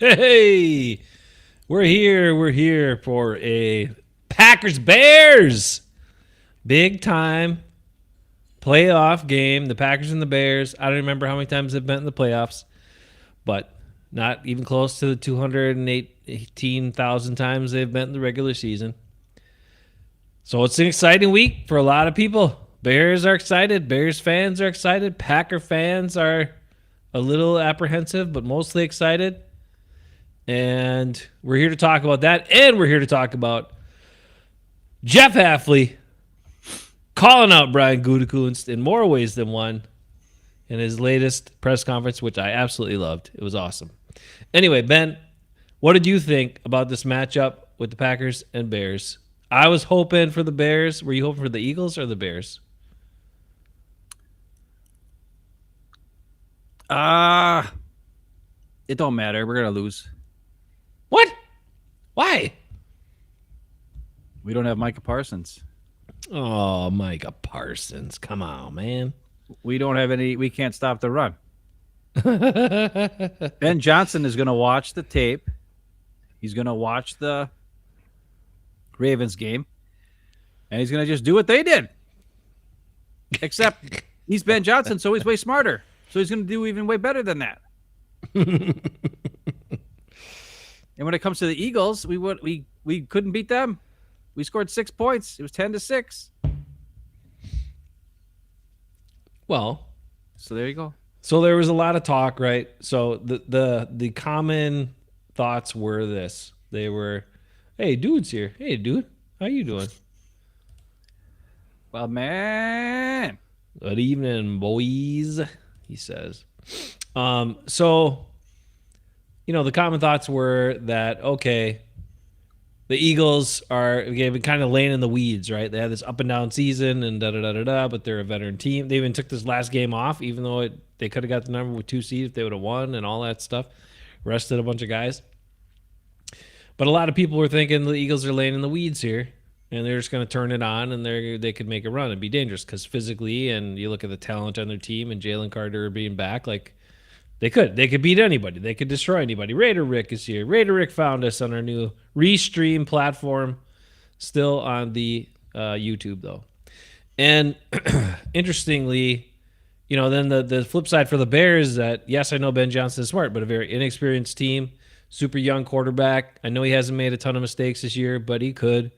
Hey, we're here. We're here for a Packers Bears big time playoff game. The Packers and the Bears. I don't remember how many times they've been in the playoffs, but not even close to the 218,000 times they've been in the regular season. So it's an exciting week for a lot of people. Bears are excited. Bears fans are excited. Packer fans are a little apprehensive, but mostly excited. And we're here to talk about that. And we're here to talk about Jeff Hafley calling out Brian Gutekunst in more ways than one in his latest press conference, which I absolutely loved. It was awesome. Anyway, Ben, what did you think about this matchup with the Packers and Bears? I was hoping for the Bears. Were you hoping for the Eagles or the Bears? It don't matter. We're going to lose. What? Why? We don't have Micah Parsons. Oh, Micah Parsons. Come on, man. We don't have any. We can't stop the run. Ben Johnson is going to watch the tape. He's going to watch the Ravens game. And he's going to just do what they did. Except he's Ben Johnson, so he's way smarter. So he's going to do even way better than that. And when it comes to the Eagles, we couldn't beat them. We scored 6 points. It was 10-6. Well, so there you go. So there was a lot of talk, right? So the common thoughts were this. They were, hey, dude's here. Hey, dude, how you doing? Well, man. Good evening, boys, he says. So, the common thoughts were that, okay, the Eagles they've been kind of laying in the weeds, right? They had this up and down season and da-da-da-da-da, but they're a veteran team. They even took this last game off, even though they could have got the number with 2 seeds if they would have won and all that stuff. Rested a bunch of guys. But a lot of people were thinking the Eagles are laying in the weeds here, and they're just going to turn it on, and they could make a run and be dangerous because physically, and you look at the talent on their team and Jalen Carter being back, like, They could beat anybody. They could destroy anybody. Raider Rick is here. Raider Rick found us on our new Restream platform, still on the YouTube, though. And interestingly, then the flip side for the Bears is that, yes, I know Ben Johnson is smart, but a very inexperienced team, super young quarterback. I know he hasn't made a ton of mistakes this year, but he could.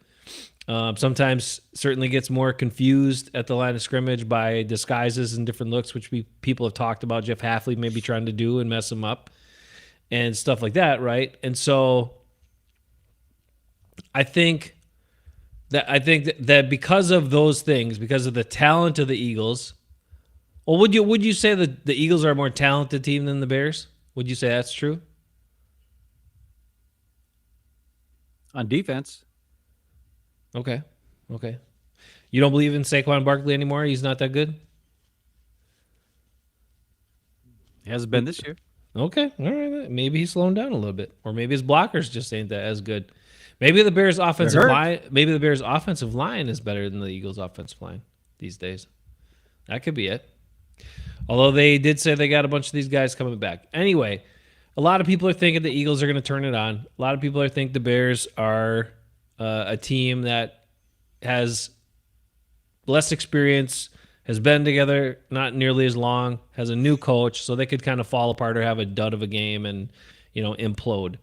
Sometimes certainly gets more confused at the line of scrimmage by disguises and different looks, which people have talked about Jeff Hafley maybe trying to do and mess him up and stuff like that, right? And so I think that because of those things, because of the talent of the Eagles, well, would you say that the Eagles are a more talented team than the Bears? Would you say that's true? On defense. Okay. You don't believe in Saquon Barkley anymore? He's not that good? He hasn't been this year. Okay. All right. Maybe he's slowing down a little bit. Or maybe his blockers just ain't that as good. Maybe the Bears' offensive line is better than the Eagles' offensive line these days. That could be it. Although they did say they got a bunch of these guys coming back. Anyway, a lot of people are thinking the Eagles are going to turn it on. A lot of people are thinking the Bears are a team that has less experience, has been together not nearly as long, has a new coach, so they could kind of fall apart or have a dud of a game and, implode.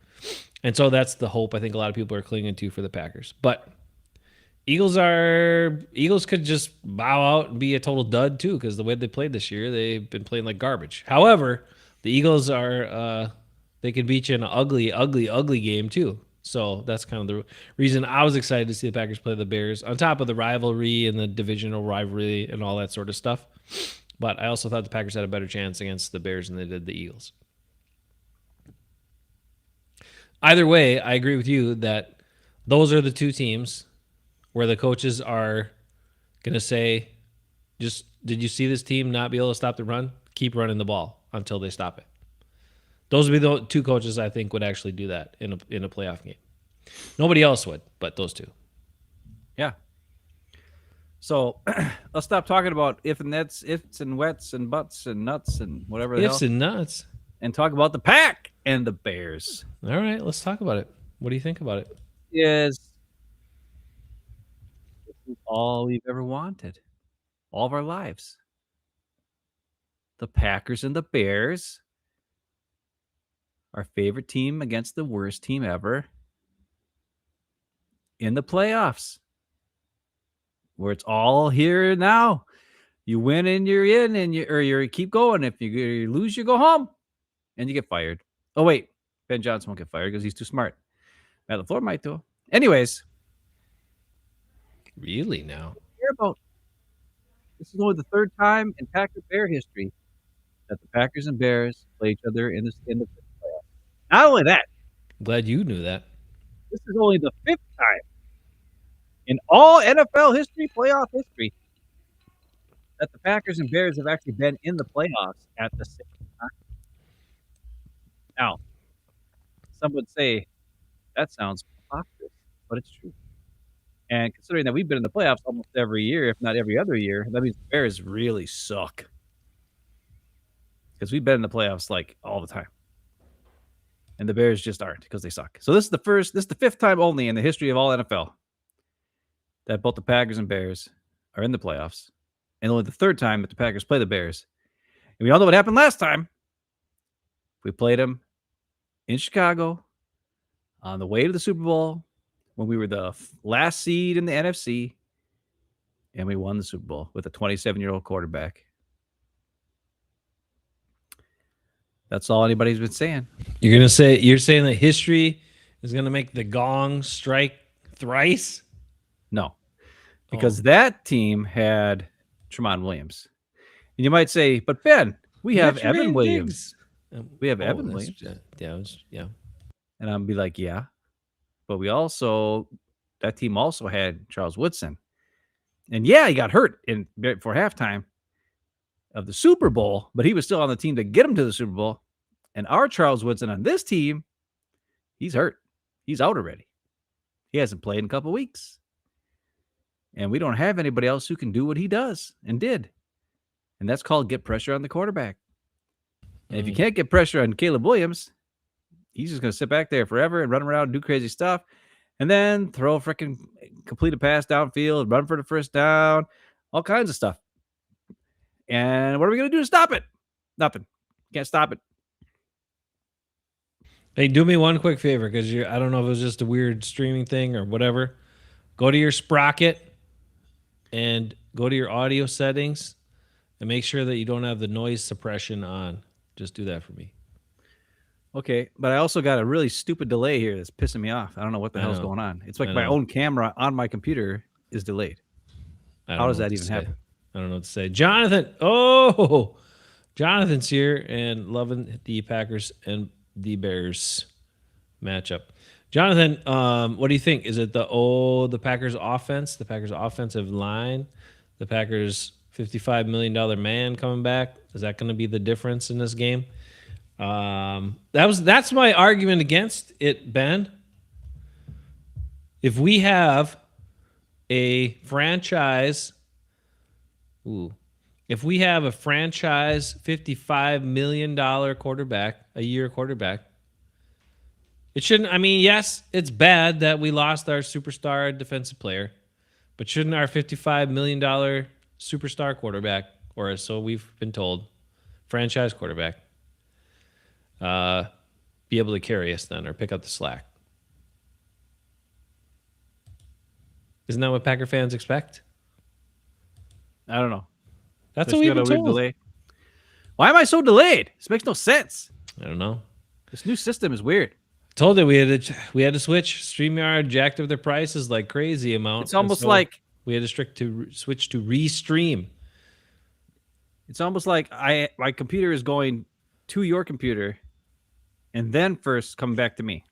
And so that's the hope I think a lot of people are clinging to for the Packers. But Eagles could just bow out and be a total dud too, because the way they played this year, they've been playing like garbage. However, the Eagles they could beat you in an ugly, ugly, ugly game too. So that's kind of the reason I was excited to see the Packers play the Bears, on top of the rivalry and the divisional rivalry and all that sort of stuff. But I also thought the Packers had a better chance against the Bears than they did the Eagles. Either way, I agree with you that those are the two teams where the coaches are going to say, just, did you see this team not be able to stop the run? Keep running the ball until they stop it. Those would be the two coaches I think would actually do that in a playoff game. Nobody else would, but those two. Yeah. So let's stop talking about ifs and wets and buts and nuts and whatever the ifs hell. and nuts. And talk about the pack. and the Bears. All right, let's talk about it. What do you think about it? This is all we've ever wanted, all of our lives. The Packers and the Bears, our favorite team against the worst team ever in the playoffs, where it's all here and now. You win and you're in, and you keep going. If you lose, you go home, and you get fired. Oh wait, Ben Johnson won't get fired because he's too smart. Matt LaFleur might though. Anyways, Really now? care about this is only the third time in Packer Bear history that the Packers and Bears play each other in the playoffs. Not only that, Glad you knew that. this is only the fifth time in all NFL history, playoff history, that the Packers and Bears have actually been in the playoffs at the same time. Now, some would say that sounds preposterous, but it's true. And considering that we've been in the playoffs almost every year, if not every other year, that means the Bears really suck. Because we've been in the playoffs like all the time. And the Bears just aren't because they suck. So this is the fifth time only in the history of all NFL that both the Packers and Bears are in the playoffs. And only the third time that the Packers play the Bears. And we all know what happened last time. We played them in Chicago on the way to the Super Bowl when we were the last seed in the NFC. And we won the Super Bowl with a 27-year-old quarterback. That's all anybody's been saying. You're saying that history is gonna make the gong strike thrice? No, because that team had Tramon Williams. And you might say, but Ben, we have Evan Williams. We have Evan Williams. Yeah. And I'll be like, yeah. But that team also had Charles Woodson. And yeah, he got hurt before halftime of the Super Bowl, but he was still on the team to get him to the Super Bowl. And our Charles Woodson on this team, he's hurt. He's out already. He hasn't played in a couple weeks. And we don't have anybody else who can do what he does and did. And that's called get pressure on the quarterback. And if you can't get pressure on Caleb Williams, he's just going to sit back there forever and run around and do crazy stuff. And then complete a pass downfield, run for the first down, all kinds of stuff. And what are we going to do to stop it? Nothing. Can't stop it. Hey, do me one quick favor, because I don't know if it was just a weird streaming thing or whatever. Go to your Sprocket and go to your audio settings and make sure that you don't have the noise suppression on. Just do that for me. Okay, but I also got a really stupid delay here that's pissing me off. I don't know what the hell's going on. It's like my own camera on my computer is delayed. How does that even happen? I don't know what to say. Jonathan. Oh, Jonathan's here and loving the Packers and the Bears matchup. Jonathan, what do you think? Is it the Packers offense, the Packers offensive line, the Packers $55 million man coming back? Is that going to be the difference in this game? That's my argument against it, Ben. If we have a franchise, $55 million a year quarterback, it shouldn't. I mean, yes, it's bad that we lost our superstar defensive player, but shouldn't our $55 million superstar quarterback, or so we've been told, franchise quarterback, be able to carry us then or pick up the slack? Isn't that what Packer fans expect? I don't know. That's what we've been told. Delay. Why am I so delayed? This makes no sense. I don't know. This new system is weird. Told you we had to switch. StreamYard jacked up their prices like crazy amount. It's almost like we had to switch to Restream. It's almost like my computer is going to your computer, and then first come back to me.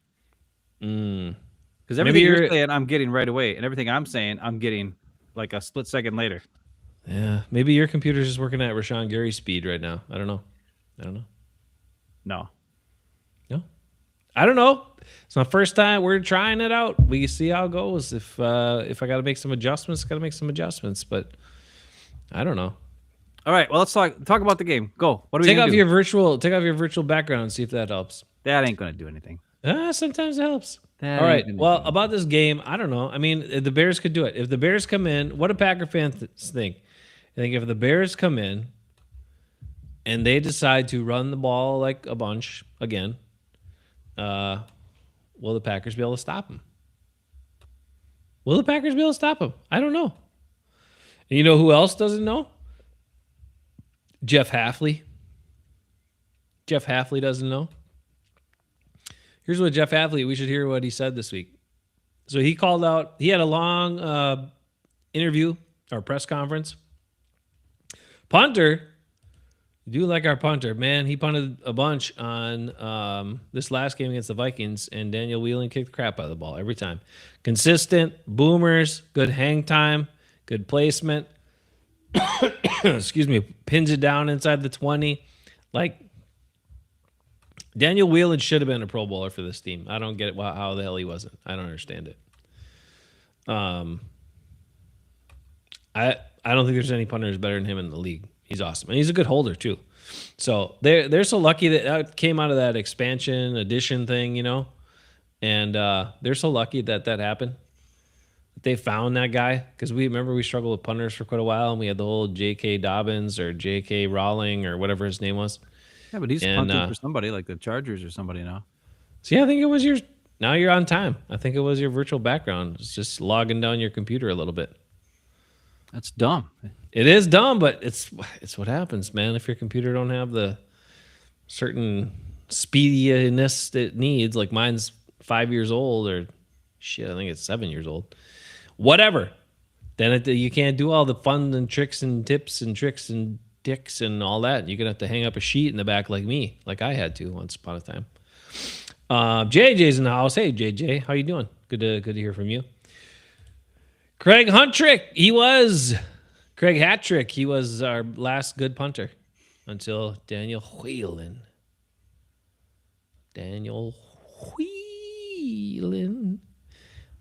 Because everything you're saying, I'm getting right away, and everything I'm saying, I'm getting like a split second later. Yeah, maybe your computer's just working at Rashawn Gary speed right now. I don't know. No. I don't know. It's my first time. We're trying it out. We see how it goes. If I got to make some adjustments, got to make some adjustments. But I don't know. All right. Well, let's talk about the game. Go. What do we take off your virtual background and see if that helps. That ain't going to do anything. Sometimes it helps. That All ain't right. gonna Well, do about this game, I don't know. I mean, if the Bears could do it. If the Bears come in, what do Packer fans think? I think if the Bears come in and they decide to run the ball like a bunch again, will the Packers be able to stop them? Will the Packers be able to stop them? I don't know. And you know who else doesn't know? Jeff Hafley. Jeff Hafley doesn't know. Here's what Jeff Hafley, we should hear what he said this week. So he called out, he had a long interview or press conference. Punter, do like our punter, man. He punted a bunch on this last game against the Vikings, and Daniel Whelan kicked the crap out of the ball every time. Consistent, boomers, good hang time, good placement. Excuse me, pins it down inside the 20. Like, Daniel Whelan should have been a Pro Bowler for this team. I don't get it, how the hell he wasn't. I don't understand it. I don't think there's any punters better than him in the league. He's awesome, and he's a good holder too. So they're so lucky that came out of that expansion edition thing, you know, and they're so lucky that happened. They found that guy because we struggled with punters for quite a while, and we had the whole J.K. Dobbins or J.K. Rowling or whatever his name was. Yeah, but he's punting for somebody like the Chargers or somebody now. So yeah, I think it was your. Now you're on time. I think it was your virtual background. It's just logging down your computer a little bit. That's dumb. It is dumb, but it's what happens, man. If your computer don't have the certain speediness it needs, like mine's 5 years old, or shit, I think it's 7 years old. Whatever. Then you can't do all the fun and tricks and tips and tricks and dicks and all that. You're gonna have to hang up a sheet in the back like me, like I had to once upon a time. JJ's in the house. Hey JJ, how you doing? Good to hear from you. Craig Hattrick, he was our last good punter until Daniel Whelan.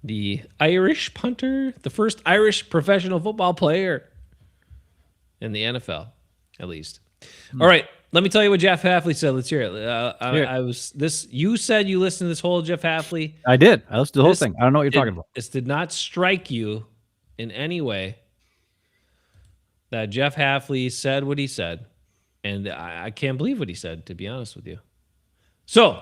The Irish punter, the first Irish professional football player in the NFL, at least. All right, let me tell you what Jeff Hafley said. Let's hear it. You said you listened to this whole Jeff Hafley. I did. I listened to the whole thing. I don't know what you're talking about. This did not strike you in any way that Jeff Hafley said what he said, and I can't believe what he said, to be honest with you. So,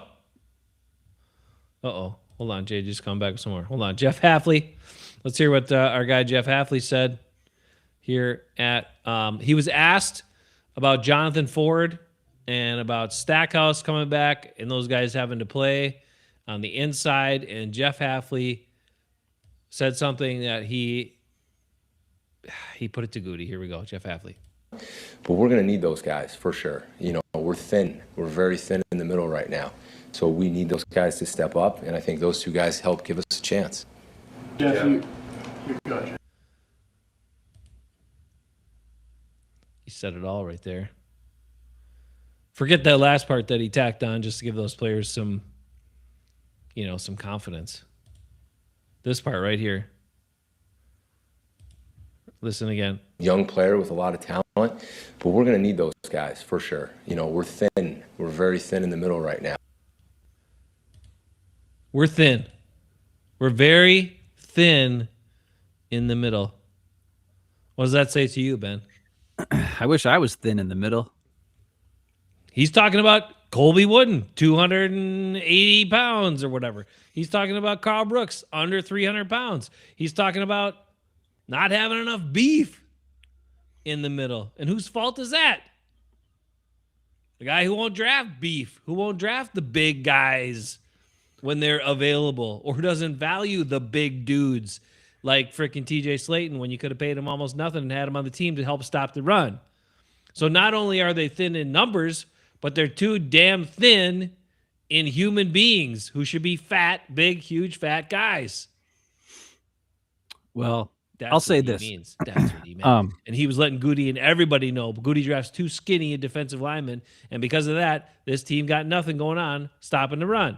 hold on, Jay, just come back somewhere. Hold on, Jeff Hafley. Let's hear what our guy Jeff Hafley said here at. He was asked about Jonathan Ford and about Stackhouse coming back and those guys having to play on the inside, and Jeff Hafley said something that he put it to Goody. Here we go, Jeff Hafley. But we're going to need those guys for sure. You know, we're thin. We're very thin in the middle right now. So we need those guys to step up, and I think those two guys help give us a chance. Jeff, you go. He said it all right there. Forget that last part that he tacked on just to give those players some confidence. This part right here. Listen again. Young player with a lot of talent, but we're going to need those guys for sure. You know, we're thin. We're very thin in the middle right now. We're thin. We're very thin in the middle. What does that say to you, Ben? I wish I was thin in the middle. He's talking about Colby Wooden, 280 pounds or whatever. He's talking about Carl Brooks, under 300 pounds. He's talking about not having enough beef in the middle. And whose fault is that? The guy who won't draft beef, who won't draft the big guys when they're available, or who doesn't value the big dudes like freaking TJ Slayton when you could have paid him almost nothing and had him on the team to help stop the run. So not only are they thin in numbers, but they're too damn thin in human beings who should be fat, big, huge, fat guys. Well, I'll say this. That's what he meant. And he was letting Goody and everybody know Goody drafts too skinny a defensive lineman. And because of that, this team got nothing going on stopping the run.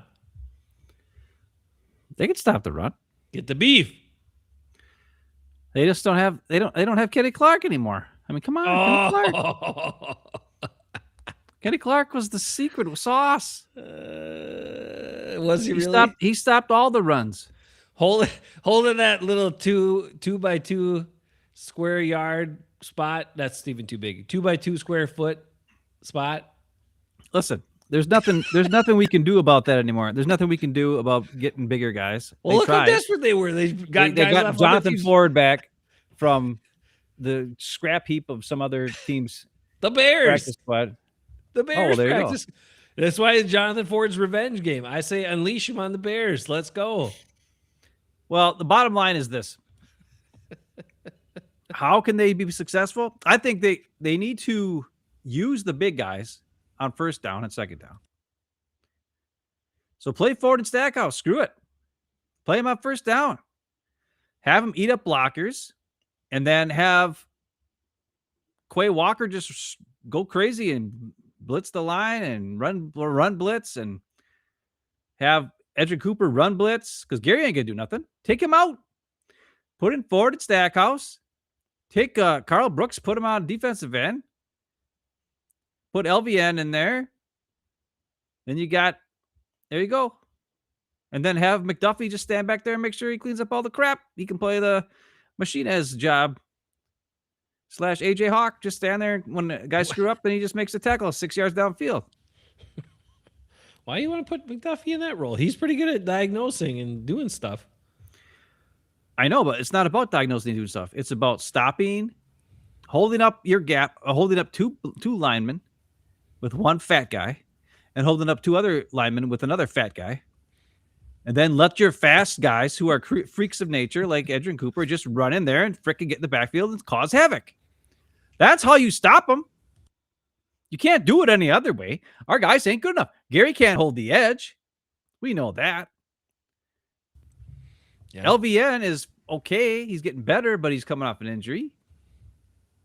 They can stop the run. Get the beef. They just don't have they don't have Kenny Clark anymore. I mean, come on, Kenny Clark. Kenny Clark was the secret sauce. Was he really? He stopped all the runs. Holding that little two by two square yard spot. That's even too big. 2 by 2 square foot spot. Listen, there's nothing we can do about that anymore. There's nothing we can do about getting bigger guys. Well, They look how tried. desperate they were. They got guys off other Jonathan teams. Ford back from the scrap heap of some other team's The Bears. practice squad. The Bears there you go. practice. That's why it's Jonathan Ford's revenge game. I say unleash him on the Bears. Let's go. Well, the bottom line is this. How can they be successful? I think they need to use the big guys on first down and second down. So play Ford and Stackhouse. Screw it. Play him on first down. Have him eat up blockers, and then have Quay Walker just go crazy and blitz the line and run blitz, and have Edgerrin Cooper run blitz because Gary ain't gonna do nothing. Take him out. Put in Ford and Stackhouse. Take Carl Brooks, put him on defensive end. Put LVN in there. Then there you go. And then have McDuffie just stand back there and make sure he cleans up all the crap. He can play the Machinez job. / AJ Hawk, just stand there when the guys screw up and he just makes a tackle 6 yards downfield. Why do you want to put McDuffie in that role? He's pretty good at diagnosing and doing stuff. I know, but it's not about diagnosing and doing stuff. It's about stopping, holding up your gap, holding up two linemen with one fat guy, and holding up 2 other linemen with another fat guy. And then let your fast guys who are freaks of nature like Edgerrin Cooper just run in there and frickin' get in the backfield and cause havoc. That's how you stop them. You can't do it any other way. Our guys ain't good enough. Gary can't hold the edge. We know that. Yeah. LVN is okay. He's getting better, but he's coming off an injury.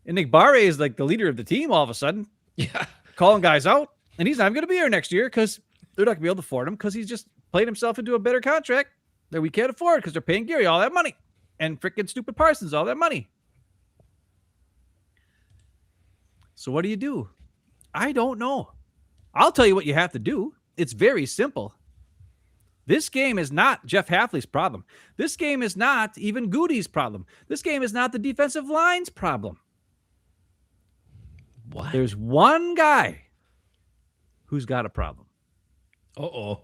And Nick Barre is like the leader of the team all of a sudden. Yeah. Calling guys out. And he's not even going to be here next year because they're not going to be able to afford him because he's just played himself into a better contract that we can't afford because they're paying Gary all that money and freaking stupid Parsons all that money. So what do? I don't know. I'll tell you what you have to do. It's very simple. This game is not Jeff Hafley's problem. This game is not even Goody's problem. This game is not the defensive line's problem. What? There's one guy who's got a problem. Uh-oh.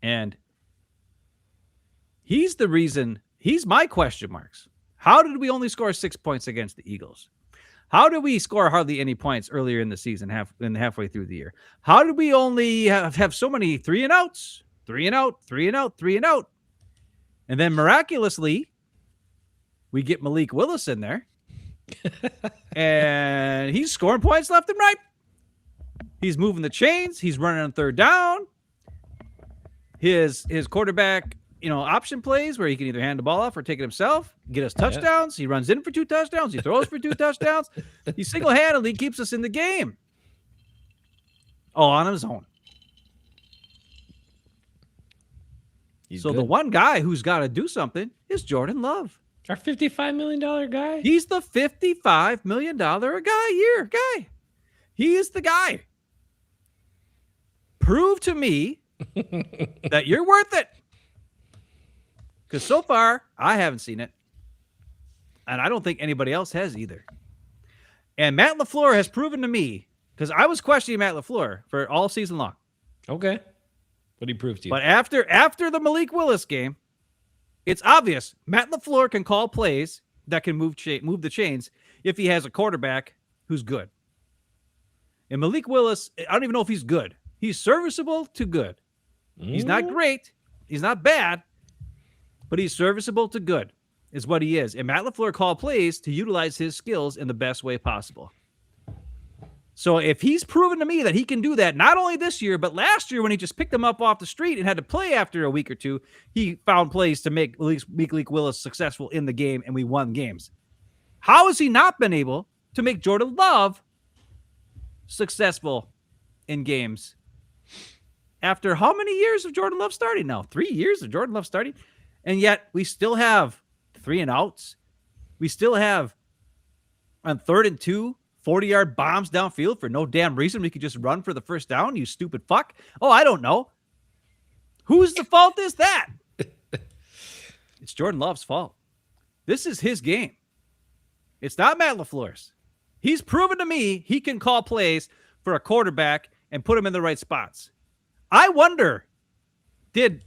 And he's the reason, he's my question marks. How did we only score 6 points against the Eagles? How did we score hardly any points earlier in the season, halfway through the year? How did we only have so many 3 and outs? 3 and out, 3 and out, 3 and out. And then miraculously, we get Malik Willis in there. And he's scoring points left and right. He's moving the chains. He's running on third down. His quarterback, option plays where he can either hand the ball off or take it himself, get us touchdowns. He runs in for 2 touchdowns. He throws for 2 touchdowns. He single-handedly keeps us in the game. All on his own. So the one guy who's got to do something is Jordan Love. Our $55 million guy? He's the $55 million a year guy. He is the guy. Prove to me that you're worth it. Because so far, I haven't seen it. And I don't think anybody else has either. And Matt LaFleur has proven to me, because I was questioning Matt LaFleur for all season long. Okay. What he proved to you. But after the Malik Willis game, it's obvious Matt LaFleur can call plays that can move the chains if he has a quarterback who's good. And Malik Willis, I don't even know if he's good. He's serviceable to good. He's not great. He's not bad. But he's serviceable to good is what he is. And Matt LaFleur called plays to utilize his skills in the best way possible. So if he's proven to me that he can do that, not only this year, but last year when he just picked him up off the street and had to play after a week or two, he found plays to make Malik Willis successful in the game, and we won games. How has he not been able to make Jordan Love successful in games after how many years of Jordan Love starting now? 3 years of Jordan Love starting? And yet we still have 3 and outs. We still have on 3rd and 2, 40-yard bombs downfield for no damn reason. We could just run for the first down, you stupid fuck. Oh, I don't know. Whose the fault is that? It's Jordan Love's fault. This is his game. It's not Matt LaFleur's. He's proven to me he can call plays for a quarterback and put him in the right spots. I wonder, did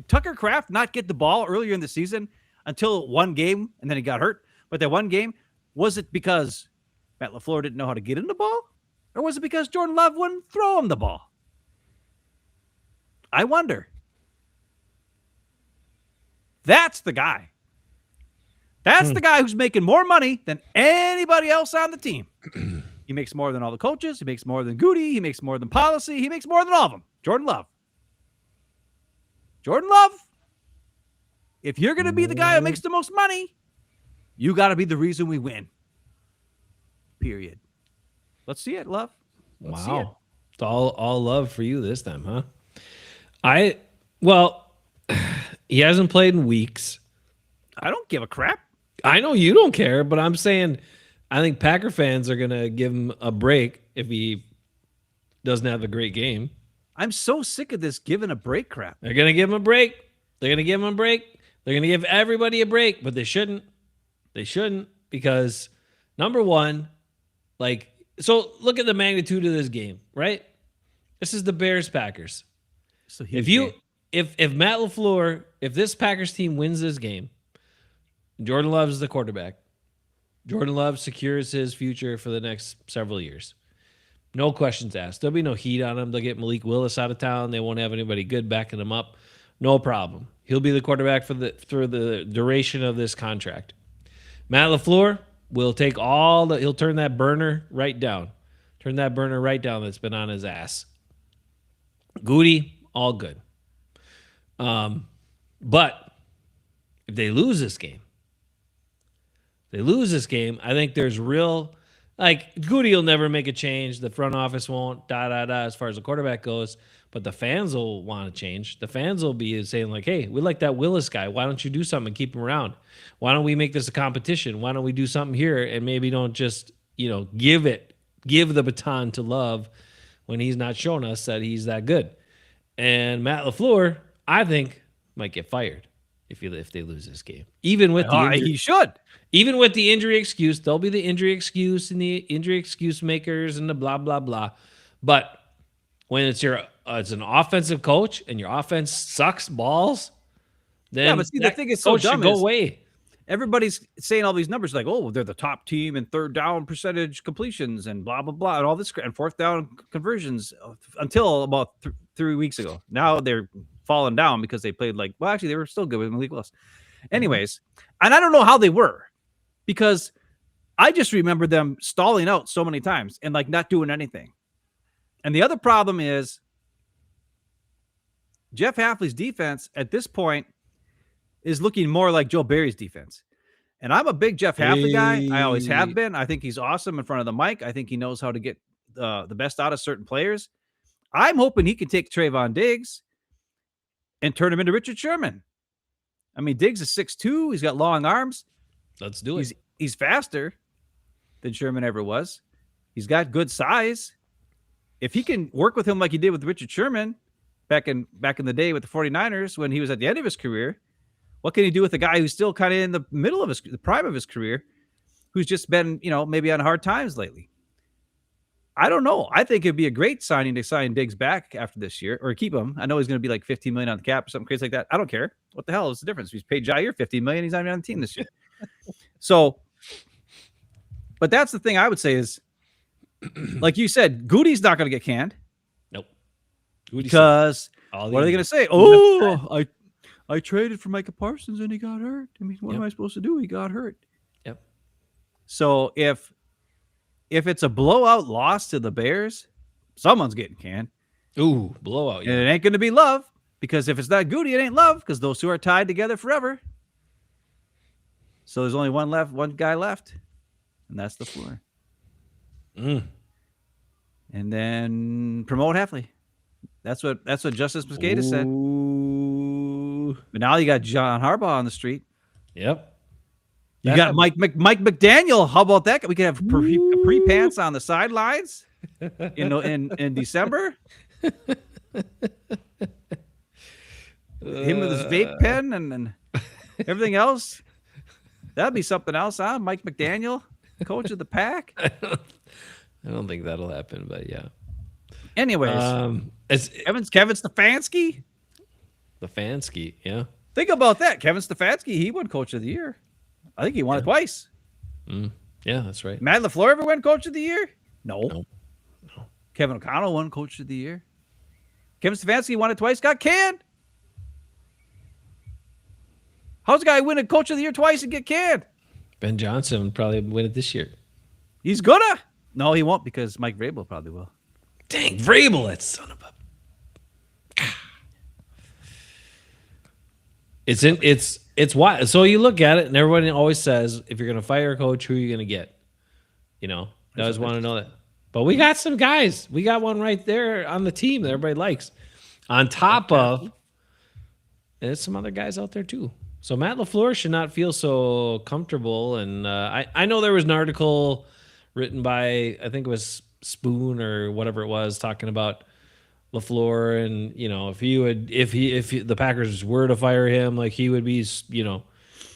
Tucker Kraft not get the ball earlier in the season until one game and then he got hurt? But that one game, was it because Matt LaFleur didn't know how to get him the ball? Or was it because Jordan Love wouldn't throw him the ball? I wonder. That's the guy. That's the guy who's making more money than anybody else on the team. He makes more than all the coaches. He makes more than Goody. He makes more than Policy. He makes more than all of them. Jordan Love. Jordan Love, if you're going to be the guy who makes the most money, you got to be the reason we win. Period. Let's see it, Love. Let's see it. Wow. It's all love for you this time, huh? Well, he hasn't played in weeks. I don't give a crap. I know you don't care, but I'm saying I think Packer fans are going to give him a break if he doesn't have a great game. I'm so sick of this giving a break crap. They're going to give him a break. They're going to give him a break. They're going to give everybody a break, but they shouldn't. They shouldn't because, number one, so look at the magnitude of this game, right? This is the Bears-Packers. So If Matt LaFleur, if this Packers team wins this game, Jordan Love is the quarterback. Jordan Love secures his future for the next several years. No questions asked. There'll be no heat on him. They'll get Malik Willis out of town. They won't have anybody good backing him up. No problem. He'll be the quarterback for the duration of this contract. Matt LaFleur will take he'll turn that burner right down. Turn that burner right down that's been on his ass. Goody, all good. But if they lose this game, I think there's real, Goody will never make a change. The front office won't, as far as the quarterback goes. But the fans will want to change. The fans will be saying, hey, we like that Willis guy. Why don't you do something and keep him around? Why don't we make this a competition? Why don't we do something here and maybe don't just, give the baton to Love when he's not showing us that he's that good. And Matt LaFleur, I think, might get fired if they lose this game. Even with the injury, he should. Even with the injury excuse, there'll be the injury excuse and the injury excuse makers and the blah, blah, blah. But when it's an offensive coach and your offense sucks balls, then but see, the thing is so dumb go away. Everybody's saying all these numbers they're the top team in third down percentage completions and blah, blah, blah, and all this and fourth down conversions until about 3 weeks ago. Now they're falling down because they played actually they were still good with Malik Willis. Anyways, and I don't know how they were because I just remember them stalling out so many times and not doing anything. And the other problem is Jeff Hafley's defense at this point is looking more like Joe Barry's defense. And I'm a big Jeff Hafley guy. I always have been. I think he's awesome in front of the mic. I think he knows how to get the best out of certain players. I'm hoping he can take Trayvon Diggs and turn him into Richard Sherman. I mean, Diggs is 6'2". He's got long arms. Let's do it. He's faster than Sherman ever was. He's got good size. If he can work with him like he did with Richard Sherman back in the day with the 49ers when he was at the end of his career, what can he do with a guy who's still kind of in the middle of the prime of his career, who's just been, maybe on hard times lately? I don't know. I think it'd be a great signing to sign Diggs back after this year or keep him. I know he's going to be $15 million on the cap or something crazy like that. I don't care. What the hell is the difference? He's paid Jair $15 million. He's not even on the team this year. So, but that's the thing I would say is, like you said, Goody's not going to get canned. Nope. Because what are they going to say? Oh, I traded for Micah Parsons and he got hurt. I mean, what am I supposed to do? He got hurt. Yep. So if it's a blowout loss to the Bears, someone's getting canned. Ooh, blowout. Yeah. And it ain't going to be Love because if it's not Goody, it ain't Love because those two are tied together forever. So there's only one guy left, and that's LaFleur. And then promote Hafley. That's what Justice Mosqueda said. But now you got John Harbaugh on the street. Yep. You got Mike McDaniel. How about that? We could have capri pants on the sidelines in December. Him with his vape pen and everything else. That'd be something else, huh? Mike McDaniel, coach of the pack. I don't think that'll happen, but yeah. Anyways, it's Kevin Stefanski. Stefanski, yeah. Think about that. Kevin Stefanski, he won Coach of the Year. I think he won it twice. Yeah, that's right. Matt LaFleur ever won Coach of the Year? No. No. Kevin O'Connell won Coach of the Year. Kevin Stefanski won it twice, got canned. How's a guy win a Coach of the Year twice and get canned? Ben Johnson would probably win it this year. He's gonna. No, he won't because Mike Vrabel probably will. Dang, Vrabel, that son of a. It's why. So you look at it, and everybody always says, if you're going to fire a coach, who are you going to get? You know, I always want to know that. But we got some guys. We got one right there on the team that everybody likes. On top of, and there's some other guys out there too. So Matt LaFleur should not feel so comfortable. And I know there was an article written by, I think it was Spoon or whatever it was, talking about LaFleur, and if the Packers were to fire him, like he would be,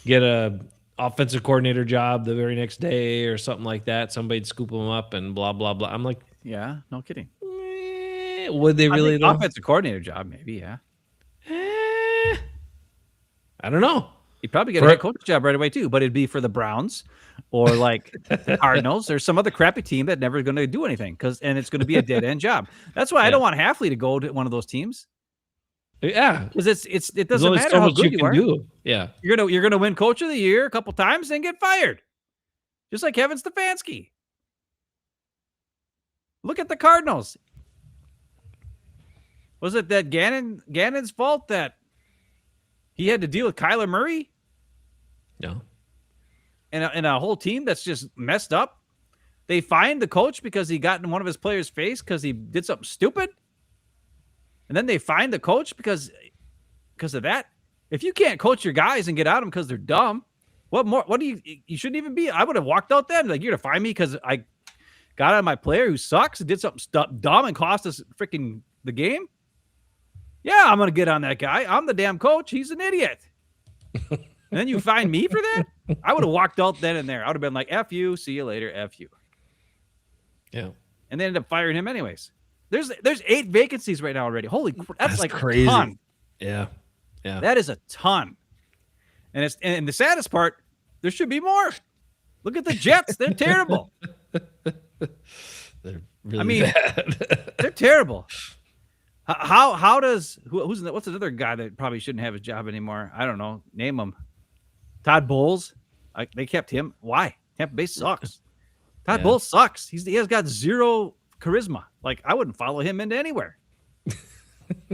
get a offensive coordinator job the very next day or something like that. Somebody'd scoop him up and blah blah blah. I'm like, yeah, no kidding. Would they really? Offensive coordinator job, maybe, yeah. I don't know. He'd probably get a head coach job right away too, but it'd be for the Browns or like the Cardinals or some other crappy team that never going to do anything and it's going to be a dead end job. That's why I don't want Hafley to go to one of those teams. Yeah, because it doesn't matter how good you are. Do. Yeah, you're gonna win Coach of the Year a couple times and get fired, just like Kevin Stefanski. Look at the Cardinals. Was it that Gannon's fault that he had to deal with Kyler Murray? No. And a whole team that's just messed up. They fined the coach because he got in one of his players' face because he did something stupid. And then they fined the coach because of that. If you can't coach your guys and get out of them because they're dumb, what more? What do you shouldn't even be? I would have walked out then. Like, you're going to fine me because I got on my player who sucks and did something dumb and cost us freaking the game? Yeah, I'm going to get on that guy. I'm the damn coach. He's an idiot. And then you find me for that? I would have walked out then and there. I would have been like, F you, see you later, F you. Yeah. And they ended up firing him anyways. There's 8 vacancies right now already. Holy crap. That's like crazy. A ton. Yeah. Yeah. That is a ton. And the saddest part, there should be more. Look at the Jets. They're terrible. They're really bad. They're terrible. How does what's another guy that probably shouldn't have his job anymore? I don't know. Name him. Todd Bowles. They kept him. Why? Tampa Bay sucks. Todd Bowles sucks. He has got zero charisma. Like, I wouldn't follow him into anywhere.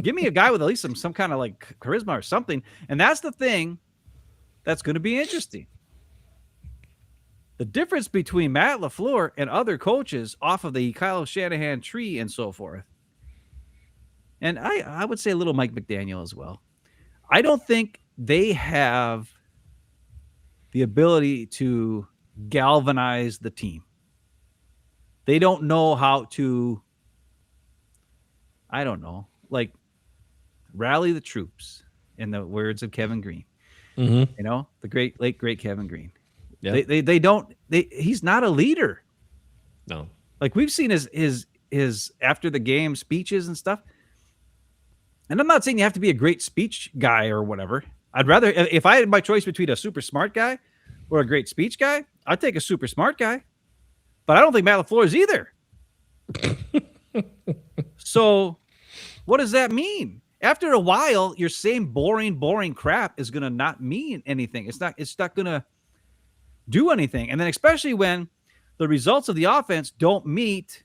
Give me a guy with at least some kind of like charisma or something. And that's the thing that's going to be interesting. The difference between Matt LaFleur and other coaches off of the Kyle Shanahan tree and so forth. And I would say a little Mike McDaniel as well. I don't think they have the ability to galvanize the team. They don't know how to, I don't know, like rally the troops, in the words of Kevin Green. Mm-hmm. The late great Kevin Green. Yep. They don't. He's not a leader. No. Like, we've seen his after the game speeches and stuff. And I'm not saying you have to be a great speech guy or whatever. I'd rather, if I had my choice between a super smart guy or a great speech guy, I'd take a super smart guy. But I don't think Matt LaFleur is either. So what does that mean? After a while, your same boring crap is going to not mean anything. It's not going to do anything. And then especially when the results of the offense don't meet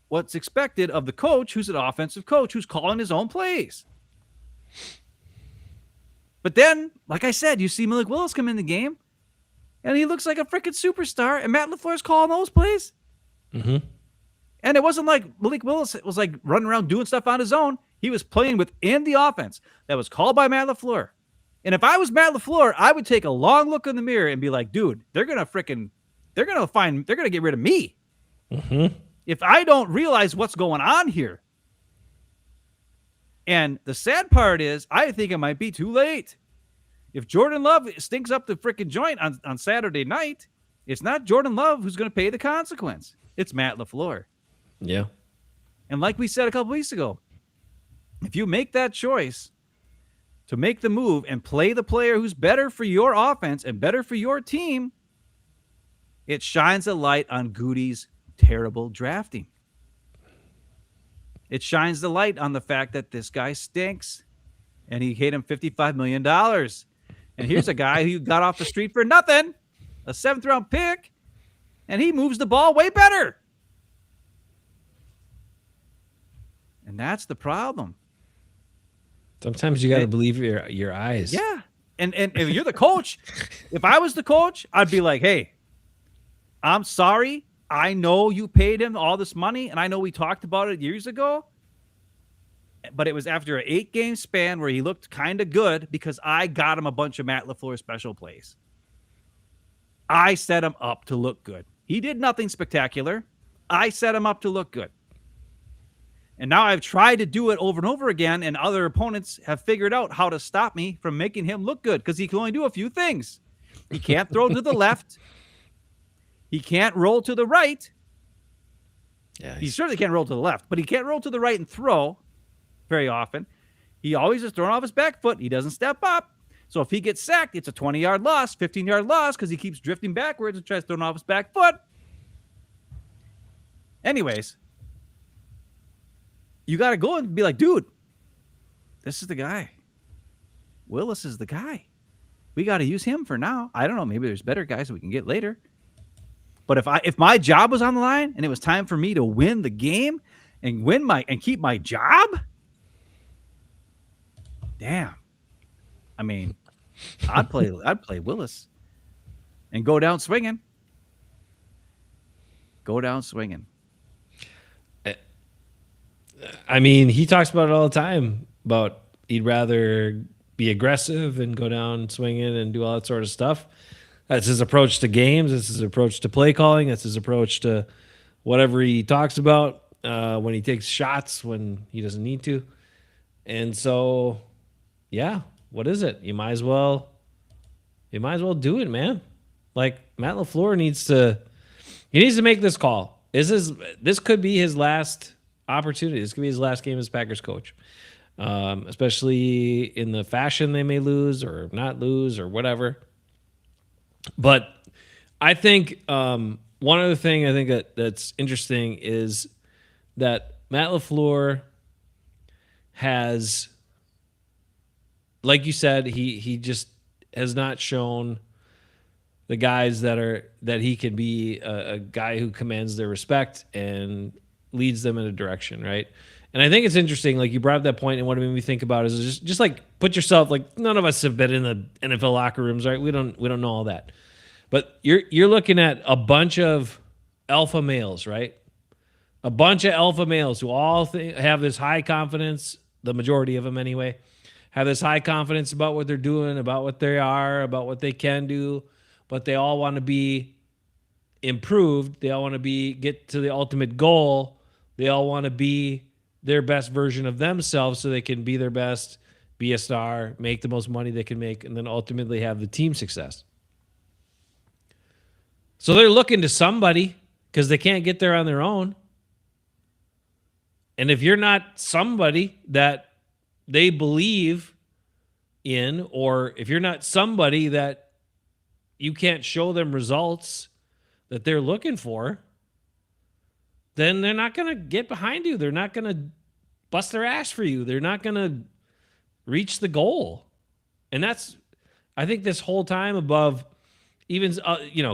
what's expected of the coach, who's an offensive coach, who's calling his own plays. But then, like I said, you see Malik Willis come in the game, and he looks like a freaking superstar, and Matt LaFleur's calling those plays. Mm-hmm. And it wasn't like Malik Willis was like running around doing stuff on his own. He was playing within the offense that was called by Matt LaFleur. And if I was Matt LaFleur, I would take a long look in the mirror and be like, dude, they're going to get rid of me. Mm-hmm. If I don't realize what's going on here. And the sad part is, I think it might be too late. If Jordan Love stinks up the freaking joint on Saturday night, it's not Jordan Love who's going to pay the consequence. It's Matt LaFleur. Yeah. And like we said a couple weeks ago, if you make that choice to make the move and play the player who's better for your offense and better for your team, it shines a light on Goody's terrible drafting. It shines the light on the fact that this guy stinks and he paid him $55 million. And here's a guy who got off the street for nothing, a 7th-round pick, and he moves the ball way better. And that's the problem. Sometimes you got to believe your eyes. Yeah. And if you're the coach, if I was the coach, I'd be like, hey, I'm sorry. I know you paid him all this money, and I know we talked about it years ago, but it was after an 8-game span where he looked kind of good because I got him a bunch of Matt LaFleur special plays. I set him up to look good. He did nothing spectacular. I set him up to look good. And now I've tried to do it over and over again, and other opponents have figured out how to stop me from making him look good because he can only do a few things. He can't throw to the left. He can't roll to the right. Yeah, He certainly can't roll to the left, but he can't roll to the right and throw very often. He always is throwing off his back foot. He doesn't step up. So if he gets sacked, it's a 20-yard loss, 15-yard loss because he keeps drifting backwards and tries throwing off his back foot. Anyways, you got to go and be like, dude, this is the guy. Willis is the guy. We got to use him for now. I don't know. Maybe there's better guys that we can get later. But if my job was on the line and it was time for me to win the game and keep my job, damn. I mean, I'd play Willis and go down swinging. Go down swinging. I mean, he talks about it all the time about he'd rather be aggressive and go down swinging and do all that sort of stuff. That's his approach to games. That's his approach to play calling. That's his approach to whatever he talks about when he takes shots when he doesn't need to. And so, yeah, what is it? You might as well do it, man. Like Matt LaFleur needs to make this call. This could be his last opportunity. This could be his last game as Packers coach, especially in the fashion they may lose or not lose or whatever. But I think one other thing I think that's interesting is that Matt LaFleur has, like you said, he just has not shown the guys that he can be a guy who commands their respect and leads them in a direction, right? And I think it's interesting, like you brought up that point, and what it made me think about is just like put yourself, like none of us have been in the NFL locker rooms, right? We don't know all that. But you're looking at a bunch of alpha males, right? A bunch of alpha males who all have this high confidence, the majority of them anyway, have this high confidence about what they're doing, about what they are, about what they can do, but they all want to be improved. They all want to get to the ultimate goal. They all want to be their best version of themselves so they can be their best, be a star, make the most money they can make, and then ultimately have the team success. So they're looking to somebody because they can't get there on their own. And if you're not somebody that they believe in, or if you're not somebody that you can't show them results that they're looking for, then they're not going to get behind you. They're not going to bust their ass for you. They're not going to reach the goal. And that's, I think, this whole time above even,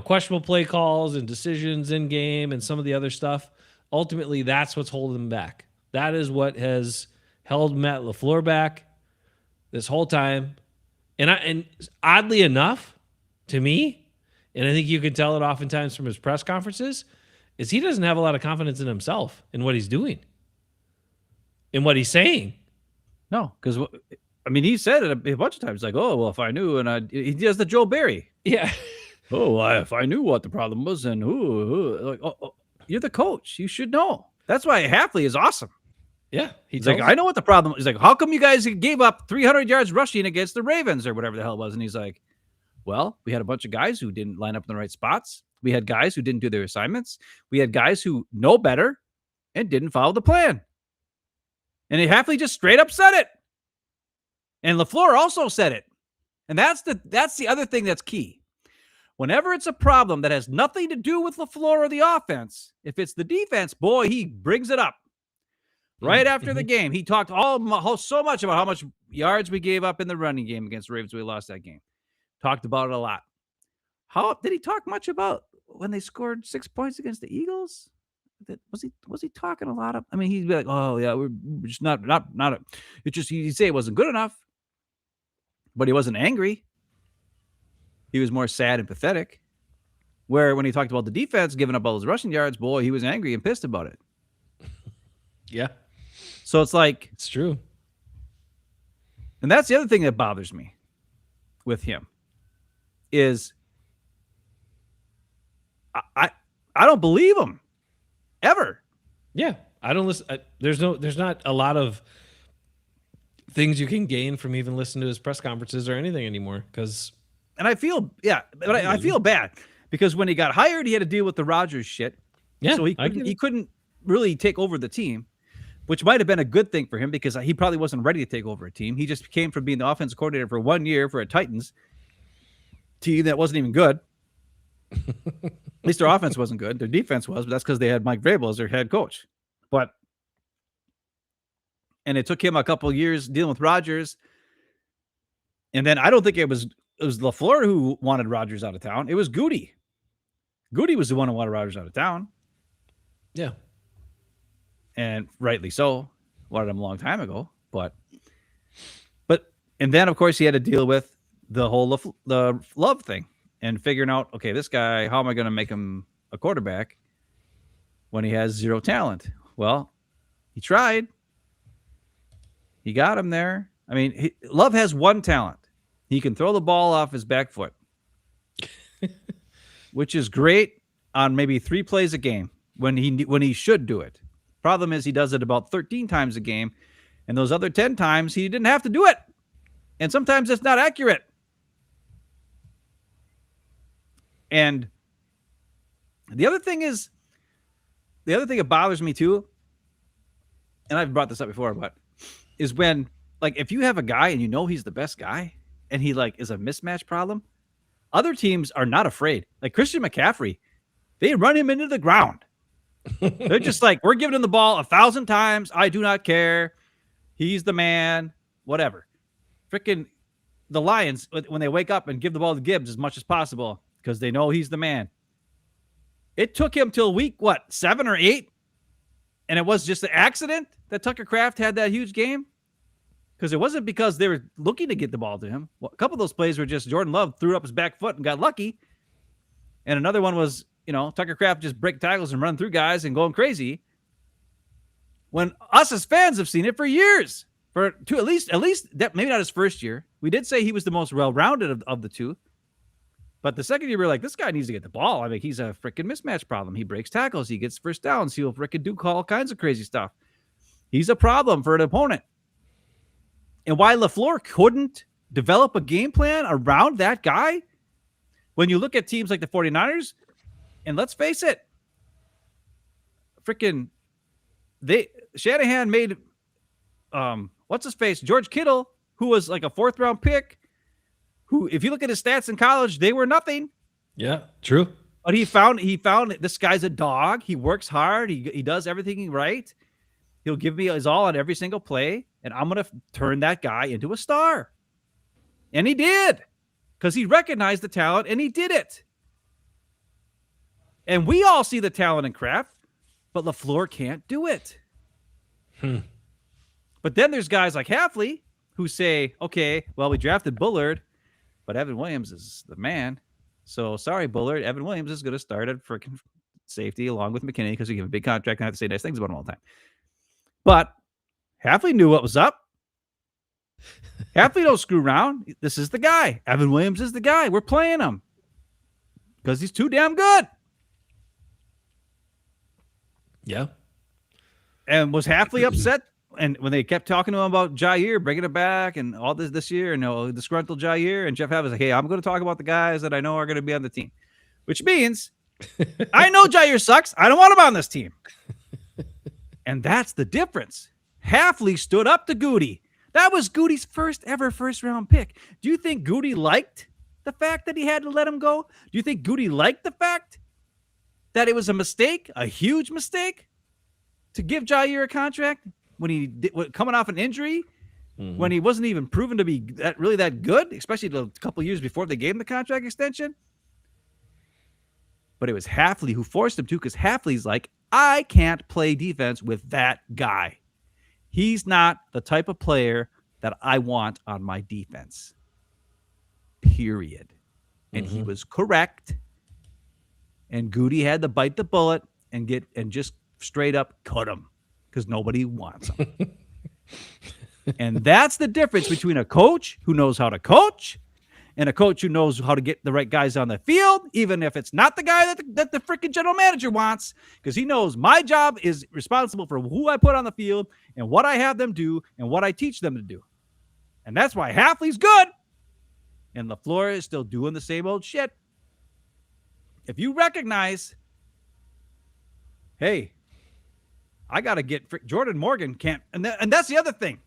questionable play calls and decisions in game and some of the other stuff, ultimately that's what's holding them back. That is what has held Matt LaFleur back this whole time. And oddly enough, to me, and I think you can tell it oftentimes from his press conferences, is he doesn't have a lot of confidence in himself, in what he's doing, in what he's saying. No, because I mean, he said it a bunch of times, like, "Oh, well, if I knew," and he does the Joe Barry. Yeah. Oh, if I knew what the problem was, and like, you're the coach, you should know. That's why Hafley is awesome. Yeah. He's like, I know what the problem is. He's like, how come you guys gave up 300 yards rushing against the Ravens or whatever the hell it was? And he's like, well, we had a bunch of guys who didn't line up in the right spots. We had guys who didn't do their assignments. We had guys who know better and didn't follow the plan. And Hafley just straight up said it. And LaFleur also said it. And that's the other thing that's key. Whenever it's a problem that has nothing to do with LaFleur or the offense, if it's the defense, boy, he brings it up. Right after the game, he talked so much about how much yards we gave up in the running game against the Ravens. We lost that game. Talked about it a lot. How did he talk much about when they scored 6 points against the Eagles? Was he talking a lot of? I mean, he'd be like, "Oh yeah, we're just not a." It just he'd say it wasn't good enough, but he wasn't angry. He was more sad and pathetic. Where when he talked about the defense giving up all those rushing yards, boy, he was angry and pissed about it. Yeah. So it's like It's true. And that's the other thing that bothers me with him is I don't believe him ever. Yeah. I don't listen. There's not a lot of things you can gain from even listening to his press conferences or anything anymore. And I feel, but I feel bad because when he got hired, he had to deal with the Rodgers shit. Yeah. So he couldn't really take over the team, which might have been a good thing for him because he probably wasn't ready to take over a team. He just came from being the offensive coordinator for 1 year for a Titans team that wasn't even good. At least their offense wasn't good. Their defense was, but that's because they had Mike Vrabel as their head coach. And it took him a couple of years dealing with Rodgers. And then I don't think it was LaFleur who wanted Rodgers out of town. It was Goody. Goody was the one who wanted Rodgers out of town. Yeah. And rightly so. Wanted him a long time ago. And then, of course, he had to deal with the whole the Love thing and figuring out, okay, this guy, how am I going to make him a quarterback when he has zero talent? Well, he tried. He got him there. I mean, Love has one talent. He can throw the ball off his back foot, which is great on maybe 3 plays a game when he should do it. Problem is he does it about 13 times a game, and those other 10 times he didn't have to do it. And sometimes it's not accurate. And the other thing that bothers me too, and I've brought this up before, but is when, like, if you have a guy and you know he's the best guy and he like is a mismatch problem, other teams are not afraid. Like Christian McCaffrey, they run him into the ground. They're just like, we're giving him the ball 1,000 times. I do not care. He's the man, whatever. Freaking the Lions, when they wake up and give the ball to Gibbs as much as possible because they know he's the man. It took him till week, 7 or 8? And it was just an accident that Tucker Kraft had that huge game? Because it wasn't because they were looking to get the ball to him. Well, a couple of those plays were just Jordan Love threw up his back foot and got lucky. And another one was, Tucker Kraft just break tackles and run through guys and going crazy. When us as fans have seen it for years. At least that, maybe not his first year. We did say he was the most well-rounded of the two. But the second year, we were like, this guy needs to get the ball. I mean, he's a freaking mismatch problem. He breaks tackles. He gets first downs. He'll freaking do all kinds of crazy stuff. He's a problem for an opponent. And why LaFleur couldn't develop a game plan around that guy? When you look at teams like the 49ers, and let's face it, Shanahan made, what's his face? George Kittle, who was like a 4th round pick, who, if you look at his stats in college, they were nothing. Yeah, true. But he found this guy's a dog. He works hard. He does everything right. He'll give me his all on every single play, and I'm going to turn that guy into a star. And he did, because he recognized the talent, and he did it. And we all see the talent in Kraft, but LaFleur can't do it. But then there's guys like Hafley who say, okay, well, we drafted Bullard, but Evan Williams is the man. So sorry, Bullard. Evan Williams is going to start at freaking safety along with McKinney because we give him a big contract and I have to say nice things about him all the time. But Hafley knew what was up. Hafley don't screw around. This is the guy. Evan Williams is the guy. We're playing him because he's too damn good. Yeah. And was Hafley upset? And when they kept talking to him about Jair, bringing it back and all this year, and disgruntled Jair, and Jeff Hafley was like, hey, I'm going to talk about the guys that I know are going to be on the team, which means I know Jair sucks. I don't want him on this team. And that's the difference. Hafley stood up to Goody. That was Goody's first round pick. Do you think Goody liked the fact that he had to let him go? Do you think Goody liked the fact that it was a mistake, a huge mistake, to give Jair a contract when he coming off an injury, when he wasn't even proven to be that good, especially a couple years before they gave him the contract extension? But it was Hafley who forced him to, because Hafley's like, I can't play defense with that guy. He's not the type of player that I want on my defense. Period. And he was correct. And Goody had to bite the bullet and just straight up cut him because nobody wants him. And that's the difference between a coach who knows how to coach and a coach who knows how to get the right guys on the field, even if it's not the guy that the freaking general manager wants, because he knows my job is responsible for who I put on the field and what I have them do and what I teach them to do. And that's why Hafley's good and LaFleur is still doing the same old shit. If you recognize, hey, I got to get Jordan Morgan can't, and that's the other thing.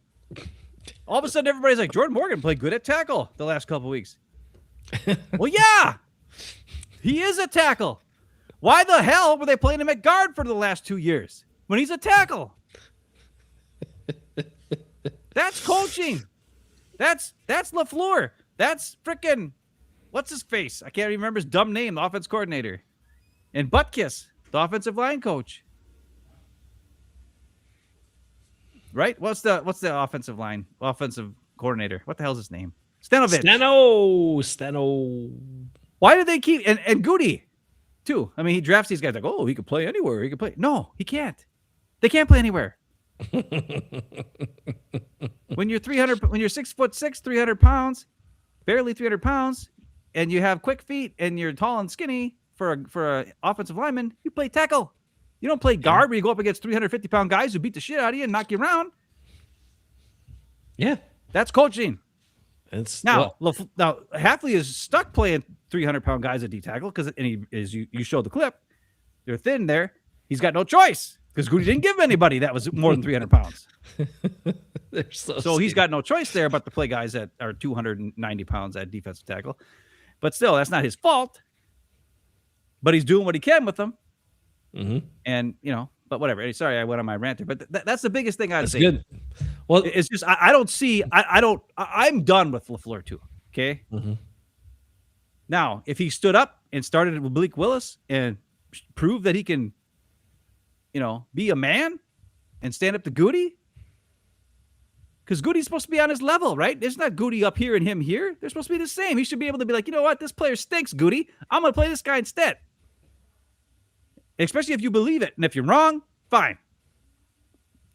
All of a sudden, everybody's like, Jordan Morgan played good at tackle the last couple of weeks. Well, yeah, he is a tackle. Why the hell were they playing him at guard for the last 2 years when he's a tackle? That's coaching. That's LaFleur. That's freaking, what's his face? I can't even remember his dumb name, the offense coordinator. And Butkus, the offensive line coach. Right? What's the offensive coordinator? What the hell's his name? Steno. Why do they keep and Goody too? I mean, he drafts these guys like, oh, he could play anywhere. He could play. No, he can't. They can't play anywhere. When you're 6'6", 300 pounds, barely 300 pounds, and you have quick feet and you're tall and skinny for a offensive lineman, you play tackle. You don't play guard where you go up against 350-pound guys who beat the shit out of you and knock you around. Yeah. That's coaching. Now Hafley is stuck playing 300-pound guys at D tackle because, and you showed the clip, they're thin there. He's got no choice because Goody didn't give anybody that was more than 300 pounds. So he's got no choice there but to play guys that are 290 pounds at defensive tackle. But still, that's not his fault. But he's doing what he can with them. Mm-hmm. And, but whatever. Sorry, I went on my rant there. But that's the biggest thing I'd say. Good. Well, it's just I'm done with LaFleur too. Okay. Mm-hmm. Now, if he stood up and started with Malik Willis and proved that he can, be a man and stand up to Goody, because Goody's supposed to be on his level, right? It's not Goody up here and him here. They're supposed to be the same. He should be able to be like, you know what? This player stinks, Goody. I'm going to play this guy instead. Especially if you believe it. And if you're wrong, fine.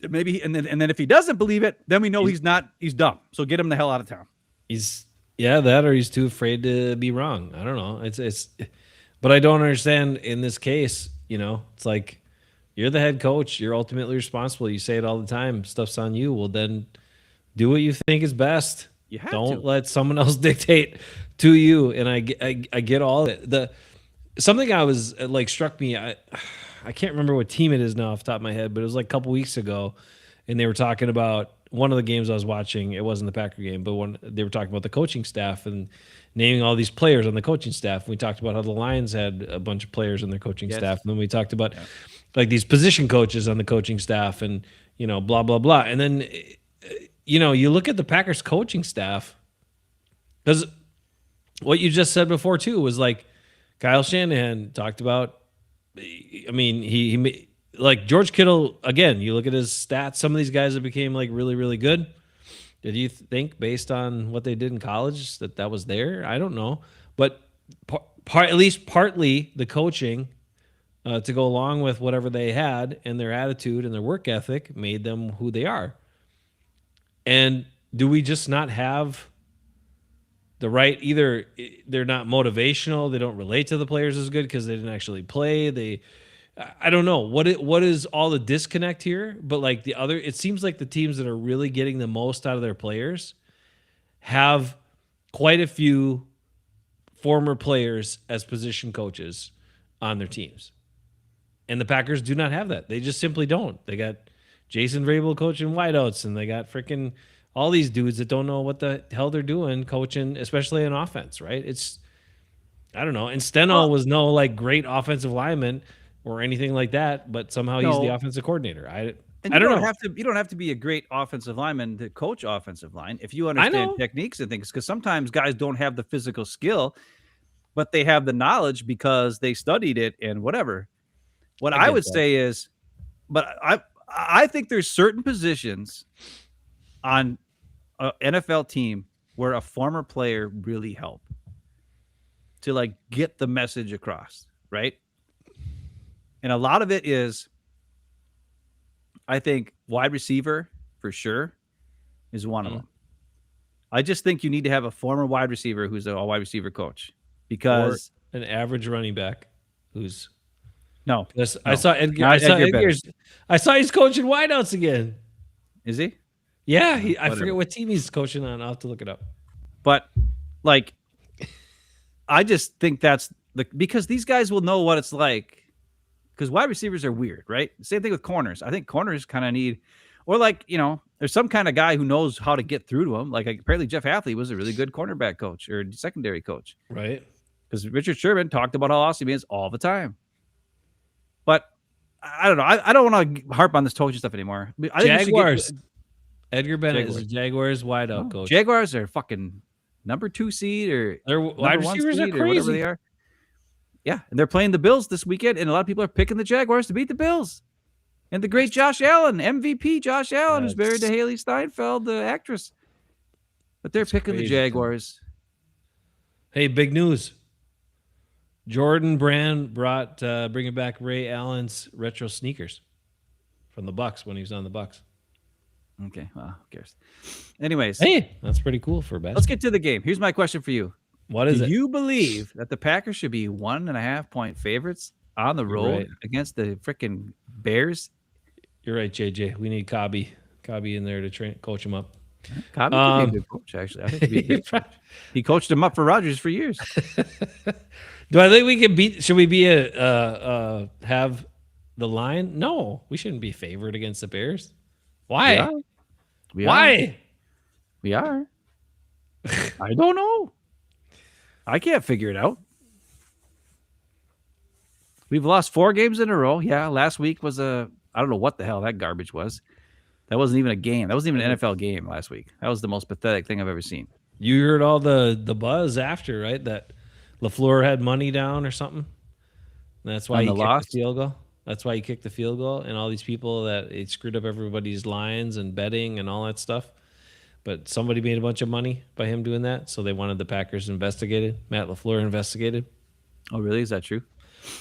Maybe, and then if he doesn't believe it, then we know he's dumb. So get him the hell out of town. Or he's too afraid to be wrong. I don't know. But I don't understand in this case, it's like you're the head coach. You're ultimately responsible. You say it all the time. Stuff's on you. Well, then do what you think is best. Don't let someone else dictate to you. And I get all of it. Something I was struck me. I can't remember what team it is now off the top of my head, but it was like a couple weeks ago, and they were talking about one of the games I was watching. It wasn't the Packer game, but they were talking about the coaching staff and naming all these players on the coaching staff. And we talked about how the Lions had a bunch of players on their coaching staff, and then we talked about like these position coaches on the coaching staff, and blah blah blah. And then you look at the Packers coaching staff, because what you just said before too was like Kyle Shanahan talked about. I mean, he like George Kittle again. You look at his stats. Some of these guys that became like really, really good. Did you think, based on what they did in college, that was there? I don't know, but at least partly the coaching to go along with whatever they had, and their attitude and their work ethic made them who they are. And do we just not have the right? Either they're not motivational, they don't relate to the players as good because they didn't actually play. I don't know what is all the disconnect here, but like it seems like the teams that are really getting the most out of their players have quite a few former players as position coaches on their teams. And the Packers do not have that. They just simply don't. They got Jason Vrabel coaching wideouts, and they got freaking all these dudes that don't know what the hell they're doing coaching, especially in offense, right? I don't know. And Steno was no like great offensive lineman or anything like that, but somehow he's the offensive coordinator. I don't know. You don't have to be a great offensive lineman to coach offensive line if you understand techniques and things, because sometimes guys don't have the physical skill, but they have the knowledge because they studied it and whatever. What I would say is, but I think there's certain positions on an NFL team where a former player really helped to like get the message across, right? And a lot of it is, I think wide receiver for sure is one of them. I just think you need to have a former wide receiver who's a wide receiver coach, because or an average running back who's no. I saw Edgar. I saw he's coaching wideouts again. Is he? Yeah, I forget what team he's coaching on. I'll have to look it up. But like, I just think that's because these guys will know what it's like. Because wide receivers are weird, right? Same thing with corners. I think corners kind of need, or like, there's some kind of guy who knows how to get through to them. Like apparently Jeff Hafley was a really good cornerback coach or secondary coach. Right. Because Richard Sherman talked about how awesome he is all the time. But I don't know. I don't want to harp on this coaching stuff anymore. I think Jaguars. Edgar Bennett is the Jaguars wideout coach. Jaguars are fucking number 2 seed or their wide receivers are crazy. Whatever they are. Yeah, and they're playing the Bills this weekend, and a lot of people are picking the Jaguars to beat the Bills. And the great Josh Allen, MVP Josh Allen, who's married to Haley Steinfeld, the actress. But they're picking the Jaguars. Hey, big news. Jordan Brand brought bringing back Ray Allen's retro sneakers from the Bucks when he was on the Bucks. Okay, well, who cares? Anyways. Hey, that's pretty cool for basketball. Let's get to the game. Here's my question for you. What is it? Do you believe that the Packers should be 1.5-point favorites on the road against the freaking Bears? You're right, JJ. We need Cobby in there to coach him up. Cobby could be a good coach, actually. I think he'd be a good coach. He coached him up for Rodgers for years. Do I think we can beat? Should we be have the line? No, we shouldn't be favored against the Bears. Why? Why? We are. I don't know. I can't figure it out. We've lost 4 games in a row. Yeah, last week was I don't know what the hell that garbage was. That wasn't even a game. That wasn't even an NFL game last week. That was the most pathetic thing I've ever seen. You heard all the buzz after, right? That LaFleur had money down or something. And that's why he kicked the field goal. That's why he kicked the field goal. And all these people that it screwed up everybody's lines and betting and all that stuff. But somebody made a bunch of money by him doing that, so they wanted the Packers investigated. Matt LaFleur investigated. Oh, really? Is that true?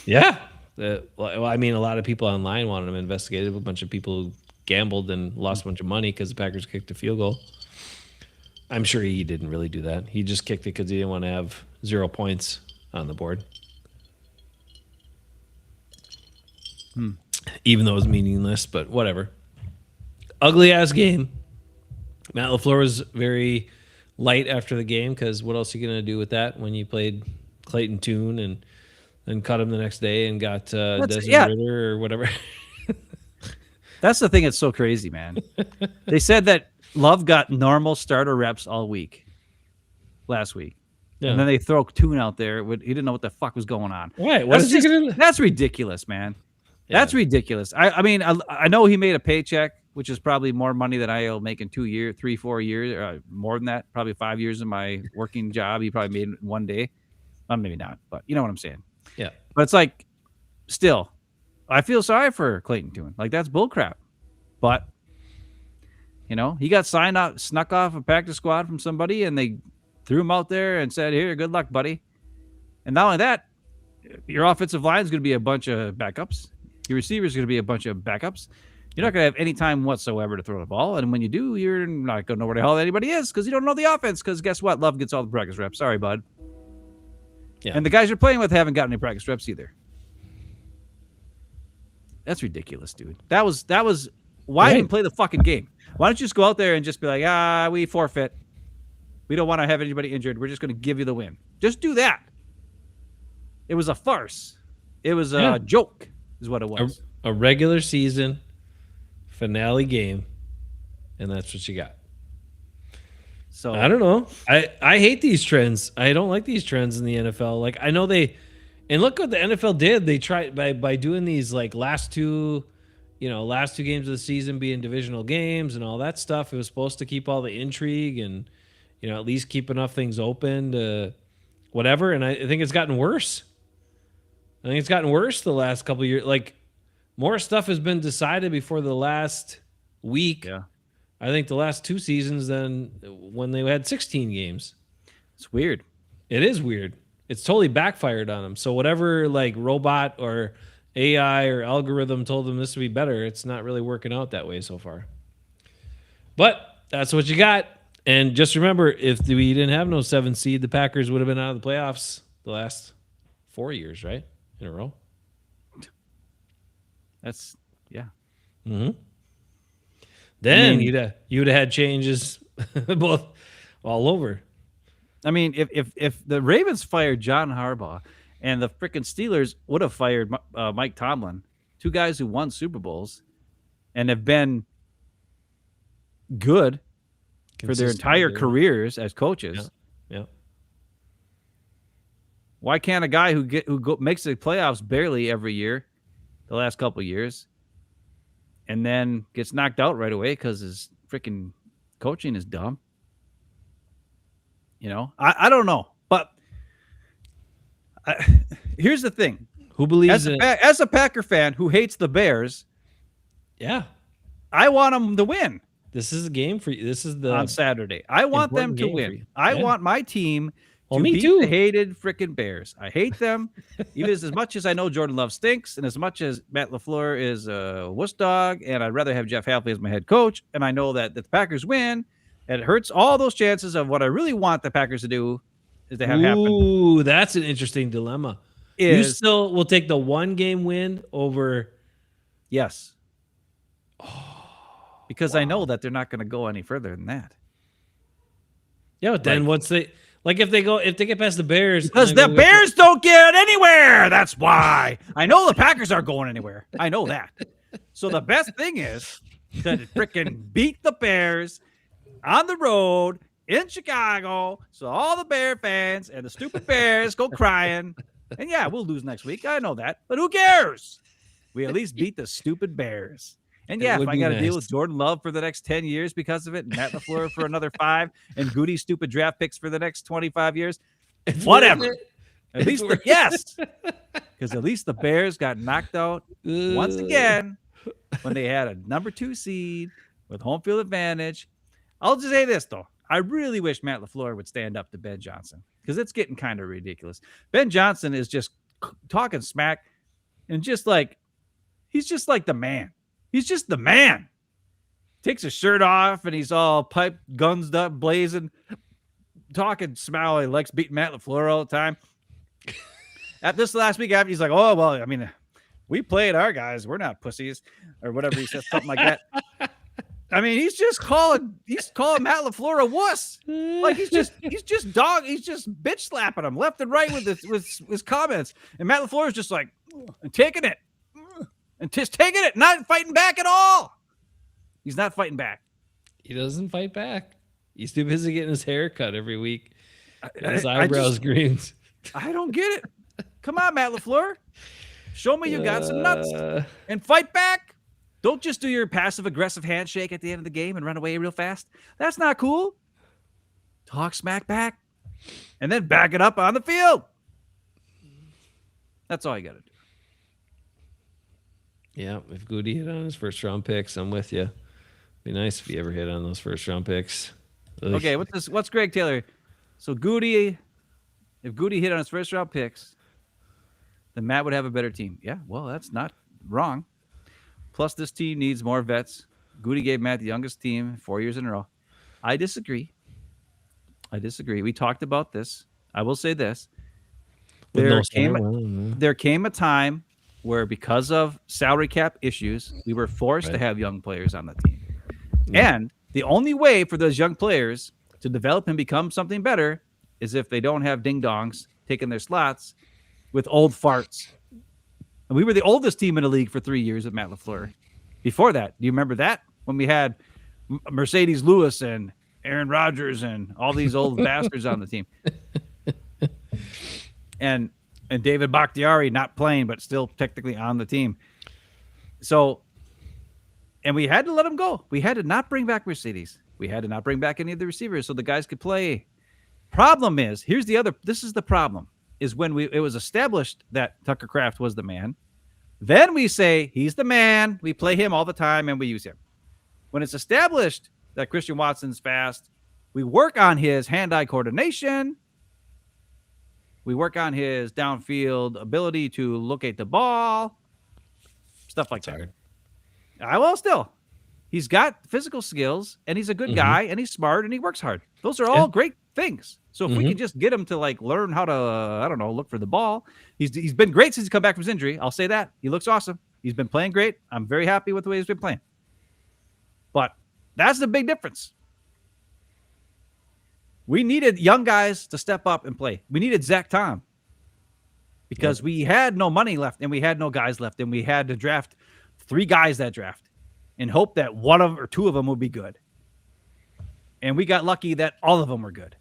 Yeah. Well, I mean, a lot of people online wanted him investigated. A bunch of people who gambled and lost a bunch of money because the Packers kicked a field goal. I'm sure he didn't really do that. He just kicked it because he didn't want to have 0 points on the board. Even though it was meaningless, but whatever. Ugly-ass game. Matt LaFleur was very light after the game because what else are you going to do with that when you played Clayton Tune and then cut him the next day and got Desmond Ritter or whatever? That's the thing that's so crazy, man. They said that Love got normal starter reps all week last week. Yeah. And then they throw Tune out there. He didn't know what the fuck was going on. Right. That's ridiculous, man. Yeah. That's ridiculous. I mean, I know he made a paycheck, which is probably more money than I'll make in 2 years, 3-4 years, more than that. Probably 5 years of my working job. He probably made it one day. Well, maybe not, but you know what I'm saying. Yeah. But it's like, still, I feel sorry for Clayton Tune. Like, that's bullcrap. But, he got snuck off a practice squad from somebody, and they threw him out there and said, here, good luck, buddy. And not only that, your offensive line is going to be a bunch of backups. Your receivers are going to be a bunch of backups. You're not going to have any time whatsoever to throw the ball. And when you do, you're not going to know where the hell anybody is because you don't know the offense. Because guess what? Love gets all the practice reps. Sorry, bud. Yeah. And the guys you're playing with haven't gotten any practice reps either. That's ridiculous, dude. That was why even play the fucking game? Why don't you just go out there and just be like, we forfeit. We don't want to have anybody injured. We're just going to give you the win. Just do that. It was a farce. It was a joke is what it was. A regular season finale game, and that's what you got. So I don't know. I hate these trends. I don't like these trends in the NFL. Like I know and look what the NFL did. They tried by doing these like last two games of the season being divisional games and all that stuff. It was supposed to keep all the intrigue and at least keep enough things open to whatever. And I think it's gotten worse. I think it's gotten worse the last couple of years. Like more stuff has been decided before the last week. Yeah. I think the last two seasons than when they had 16 games. It's weird. It is weird. It's totally backfired on them. So whatever like robot or AI or algorithm told them this would be better, it's not really working out that way so far. But that's what you got. And just remember, if we didn't have no 7 seed, the Packers would have been out of the playoffs the last 4 years, right? In a row. That's Mm-hmm. Then you'd have had changes both all over. I mean, if the Ravens fired John Harbaugh and the freaking Steelers would have fired Mike Tomlin, two guys who won Super Bowls and have been good for their entire careers as coaches. Yeah. Why can't a guy who makes the playoffs barely every year, the last couple of years, and then gets knocked out right away because his freaking coaching is dumb? I don't know, but here's the thing: who believes as a Packer fan who hates the Bears? Yeah, I want them to win. This is a game for you. This is on Saturday. I want them to win. I want my team to beat the hated freaking Bears. I hate them, even as much as I know Jordan Love stinks, and as much as Matt LaFleur is a wuss dog, and I'd rather have Jeff Hafley as my head coach. And I know that the Packers win. And it hurts all those chances of what I really want the Packers to do is to have happen. Ooh, that's an interesting dilemma. You still will take the 1-game win over. Yes. Because I know that they're not going to go any further than that. Yeah, but then if they get past the Bears. Because the Bears don't get anywhere. That's why. I know the Packers aren't going anywhere. I know that. So the best thing is to freaking beat the Bears on the road in Chicago, so all the Bear fans and the stupid Bears go crying. And yeah, we'll lose next week. I know that, but who cares? We at least beat the stupid Bears. And yeah, if I got to deal with Jordan Love for the next 10 years because of it, and Matt LaFleur for another 5, and Goody stupid draft picks for the next 25 years, whatever. At least because at least the Bears got knocked out once again when they had a number 2 seed with home field advantage. I'll just say this, though. I really wish Matt LaFleur would stand up to Ben Johnson because it's getting kind of ridiculous. Ben Johnson is just talking smack and he's just like the man. He's just the man. Takes his shirt off and he's all piped, guns up, blazing, talking smack. He likes beating Matt LaFleur all the time. At this last week, after he's like, oh, well, I mean, we played our guys. We're not pussies or whatever. He says something like that. I mean, he's calling Matt LaFleur a wuss. Like he's just bitch slapping him left and right with his comments. And Matt LaFleur is just like taking it and just taking it, not fighting back at all. He's not fighting back. He doesn't fight back. He's too busy getting his hair cut every week. His eyebrows greens. I don't get it. Come on, Matt LaFleur. Show me you got some nuts and fight back. Don't just do your passive-aggressive handshake at the end of the game and run away real fast. That's not cool. Talk smack back and then back it up on the field. That's all you got to do. Yeah, if Goody hit on his first-round picks, I'm with you. Be nice if he ever hit on those first-round picks. Ugh. Okay, what's Greg Taylor? So if Goody hit on his first-round picks, then Matt would have a better team. Yeah, well, that's not wrong. Plus, this team needs more vets. Goody gave Matt the youngest team 4 years in a row. I disagree. We talked about this. I will say this. With no There came a time where, because of salary cap issues, we were forced to have young players on the team. Yeah. And the only way for those young players to develop and become something better is if they don't have ding-dongs taking their slots with old farts. And we were the oldest team in the league for 3 years with Matt LaFleur. Before that, do you remember that? When we had Mercedes Lewis and Aaron Rodgers and all these old bastards on the team. And David Bakhtiari not playing, but still technically on the team. So, and we had to let him go. We had to not bring back Mercedes. We had to not bring back any of the receivers so the guys could play. Problem is, this is the problem, is when it was established that Tucker Kraft was the man, then we say he's the man. We play him all the time and we use him. When it's established that Christian Watson's fast, we work on his hand-eye coordination. We work on his downfield ability to locate the ball, stuff like that. Still, he's got physical skills, and he's a good guy, and he's smart, and he works hard. Those are all great things. So if we can just get him to learn how to, look for the ball. He's been great since he's come back from his injury. I'll say that. He looks awesome. He's been playing great. I'm very happy with the way he's been playing. But that's the big difference. We needed young guys to step up and play. We needed Zach Tom because we had no money left and we had no guys left, and we had to draft 3 guys that draft and hope that one or 2 of them would be good. And we got lucky that all of them were good.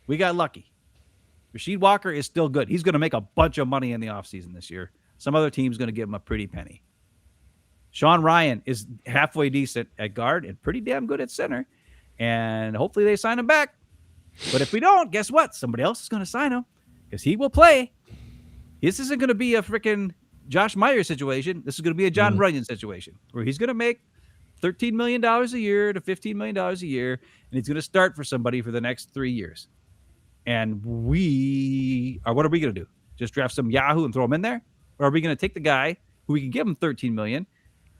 We got lucky. Rasheed Walker is still good. He's going to make a bunch of money in the offseason this year. Some other team's going to give him a pretty penny. Sean Ryan is halfway decent at guard and pretty damn good at center. And hopefully they sign him back. But if we don't, guess what? Somebody else is going to sign him because he will play. This isn't going to be a freaking Josh Meyer situation. This is going to be a John Runyon situation where he's going to make $13 million a year to $15 million a year, and he's going to start for somebody for the next 3 years. And what are we going to do? Just draft some Yahoo and throw him in there? Or are we going to take the guy who we can give him $13 million,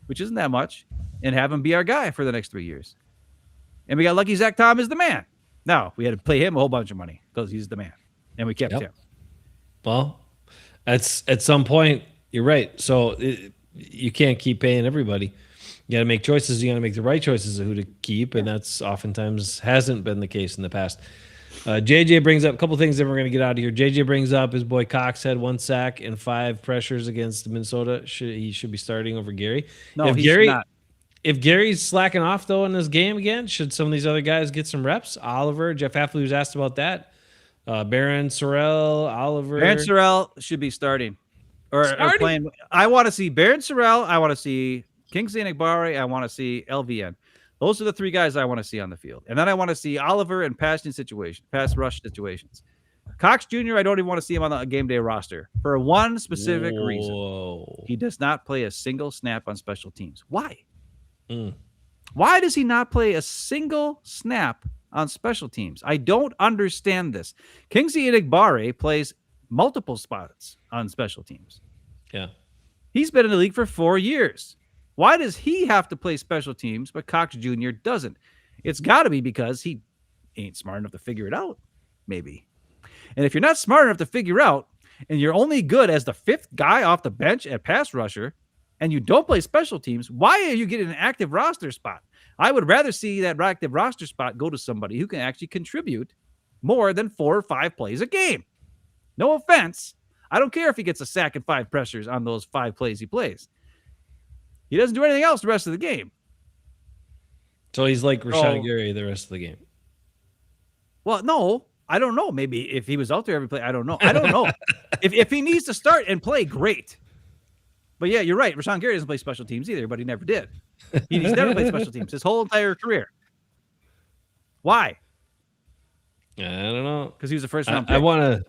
which isn't that much, and have him be our guy for the next 3 years? And we got lucky Zach Tom is the man. No, we had to pay him a whole bunch of money because he's the man, and we kept him. Well, at some point, you're right. So you can't keep paying everybody. You got to make choices. You got to make the right choices of who to keep, and that's oftentimes hasn't been the case in the past. JJ brings up a couple things that we're going to get out of here. JJ brings up his boy Cox had 1 sack and 5 pressures against Minnesota. He should be starting over Gary. No, he's not. If Gary's slacking off, though, in this game again, should some of these other guys get some reps? Oliver, Jeff Hafley was asked about that. Barron, Sorrell, Oliver. Barron Sorrell should be starting. Or playing. I want to see Barron Sorrell. I want to see Kingsley Enagbare. I want to see LVN. Those are the 3 guys I want to see on the field. And then I want to see Oliver in pass rush situations. Cox Jr., I don't even want to see him on the game day roster for one specific reason. He does not play a single snap on special teams. Why? Why does he not play a single snap on special teams? I don't understand this. Kingsley Enagbare plays multiple spots on special teams. Yeah. He's been in the league for 4 years. Why does he have to play special teams, but Cox Jr. doesn't? It's got to be because he ain't smart enough to figure it out, maybe. And if you're not smart enough to figure out, and you're only good as the 5th guy off the bench at pass rusher, and you don't play special teams, why are you getting an active roster spot? I would rather see that active roster spot go to somebody who can actually contribute more than 4 or 5 plays a game. No offense. I don't care if he gets a sack and 5 pressures on those 5 plays he plays. He doesn't do anything else the rest of the game. So he's like Rashawn Gary the rest of the game. Well, no, I don't know. Maybe if he was out there every play, I don't know. If he needs to start and play, great. But yeah, you're right. Rashawn Gary doesn't play special teams either, but he never did. He's never played special teams his whole entire career. Why? I don't know. Because he was the first round pick. I want to,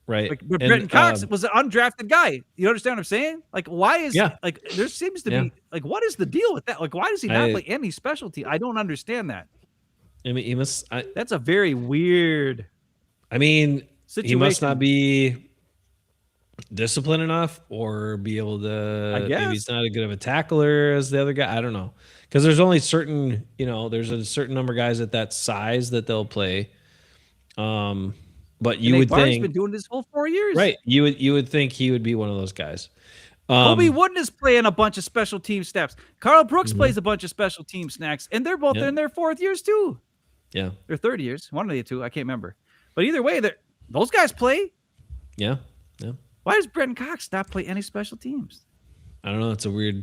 right. But Brenton Cox was an undrafted guy. You understand what I'm saying? Like, why is, there seems to be, what is the deal with that? Like, why does he not play any specialty? I don't understand that. I mean, that's a very weird situation. He must not be disciplined enough or be able to, I maybe he's guess. not as good of a tackler as the other guy. I don't know. Because there's only certain, there's a certain number of guys at that size that they'll play. But And you would Barnes been think, doing this whole 4 years. right? You would think he would be one of those guys. Kobe Wooden is playing a bunch of special team snaps. Carl Brooks Mhm. plays a bunch of special team snacks, and they're both Yeah. in their 4th years too. Yeah. They're 3rd years. One of the two, I can't remember. But either way, those guys play. Yeah. Yeah. Why does Brenton Cox not play any special teams? I don't know. It's a weird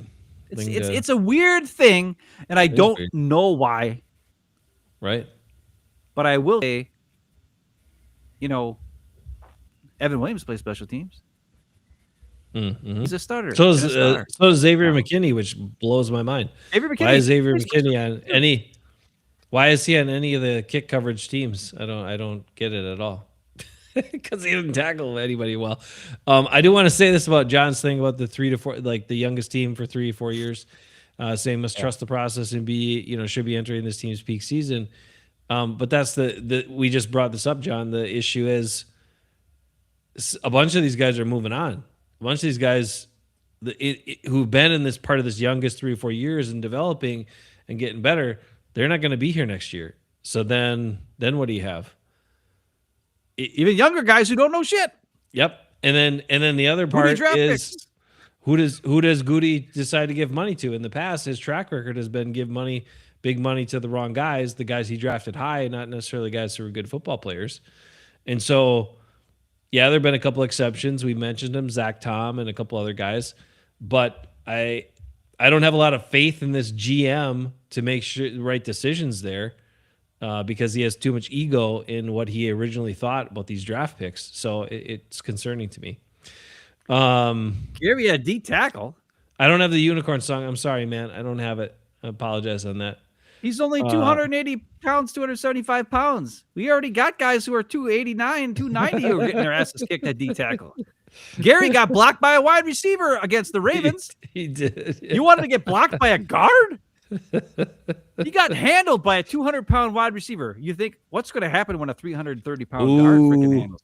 It's thing. it's a weird thing, and I is don't weird. know why. Right. But I will say, Evan Williams plays special teams. Mm-hmm. He's a starter. So and a star. is Xavier McKinney, which blows my mind. Xavier Why is Xavier plays special McKinney on any? Why is he on any of the kick coverage teams? I don't get it at all. Because he didn't tackle anybody well. I do want to say this about John's thing about the 3 to 4, like the youngest team for 3 to 4 years, saying must trust the process and should be entering this team's peak season. But that's we just brought this up, John. The issue is a bunch of these guys are moving on. A bunch of these guys who've been in this part of this youngest 3 or 4 years and developing and getting better, they're not going to be here next year. So then what do you have? Even younger guys who don't know shit. Yep. And then the other part is who does Goody decide to give money to? In the past, his track record has been give big money to the wrong guys, the guys he drafted high, not necessarily guys who are good football players. And so, yeah, there have been a couple exceptions. We mentioned them, Zach Tom and a couple other guys, but I don't have a lot of faith in this GM to make sure the right decisions there. Because he has too much ego in what he originally thought about these draft picks. So it's concerning to me. Gary, a D tackle. I don't have the unicorn song. I'm sorry, man. I don't have it. I apologize on that. He's only 280 pounds, 275 pounds. We already got guys who are 289, 290 who are getting their asses kicked at D tackle. Gary got blocked by a wide receiver against the Ravens. He did. You wanted to get blocked by a guard? He got handled by a 200-pound wide receiver. You think, what's going to happen when a 330-pound guard freaking handles?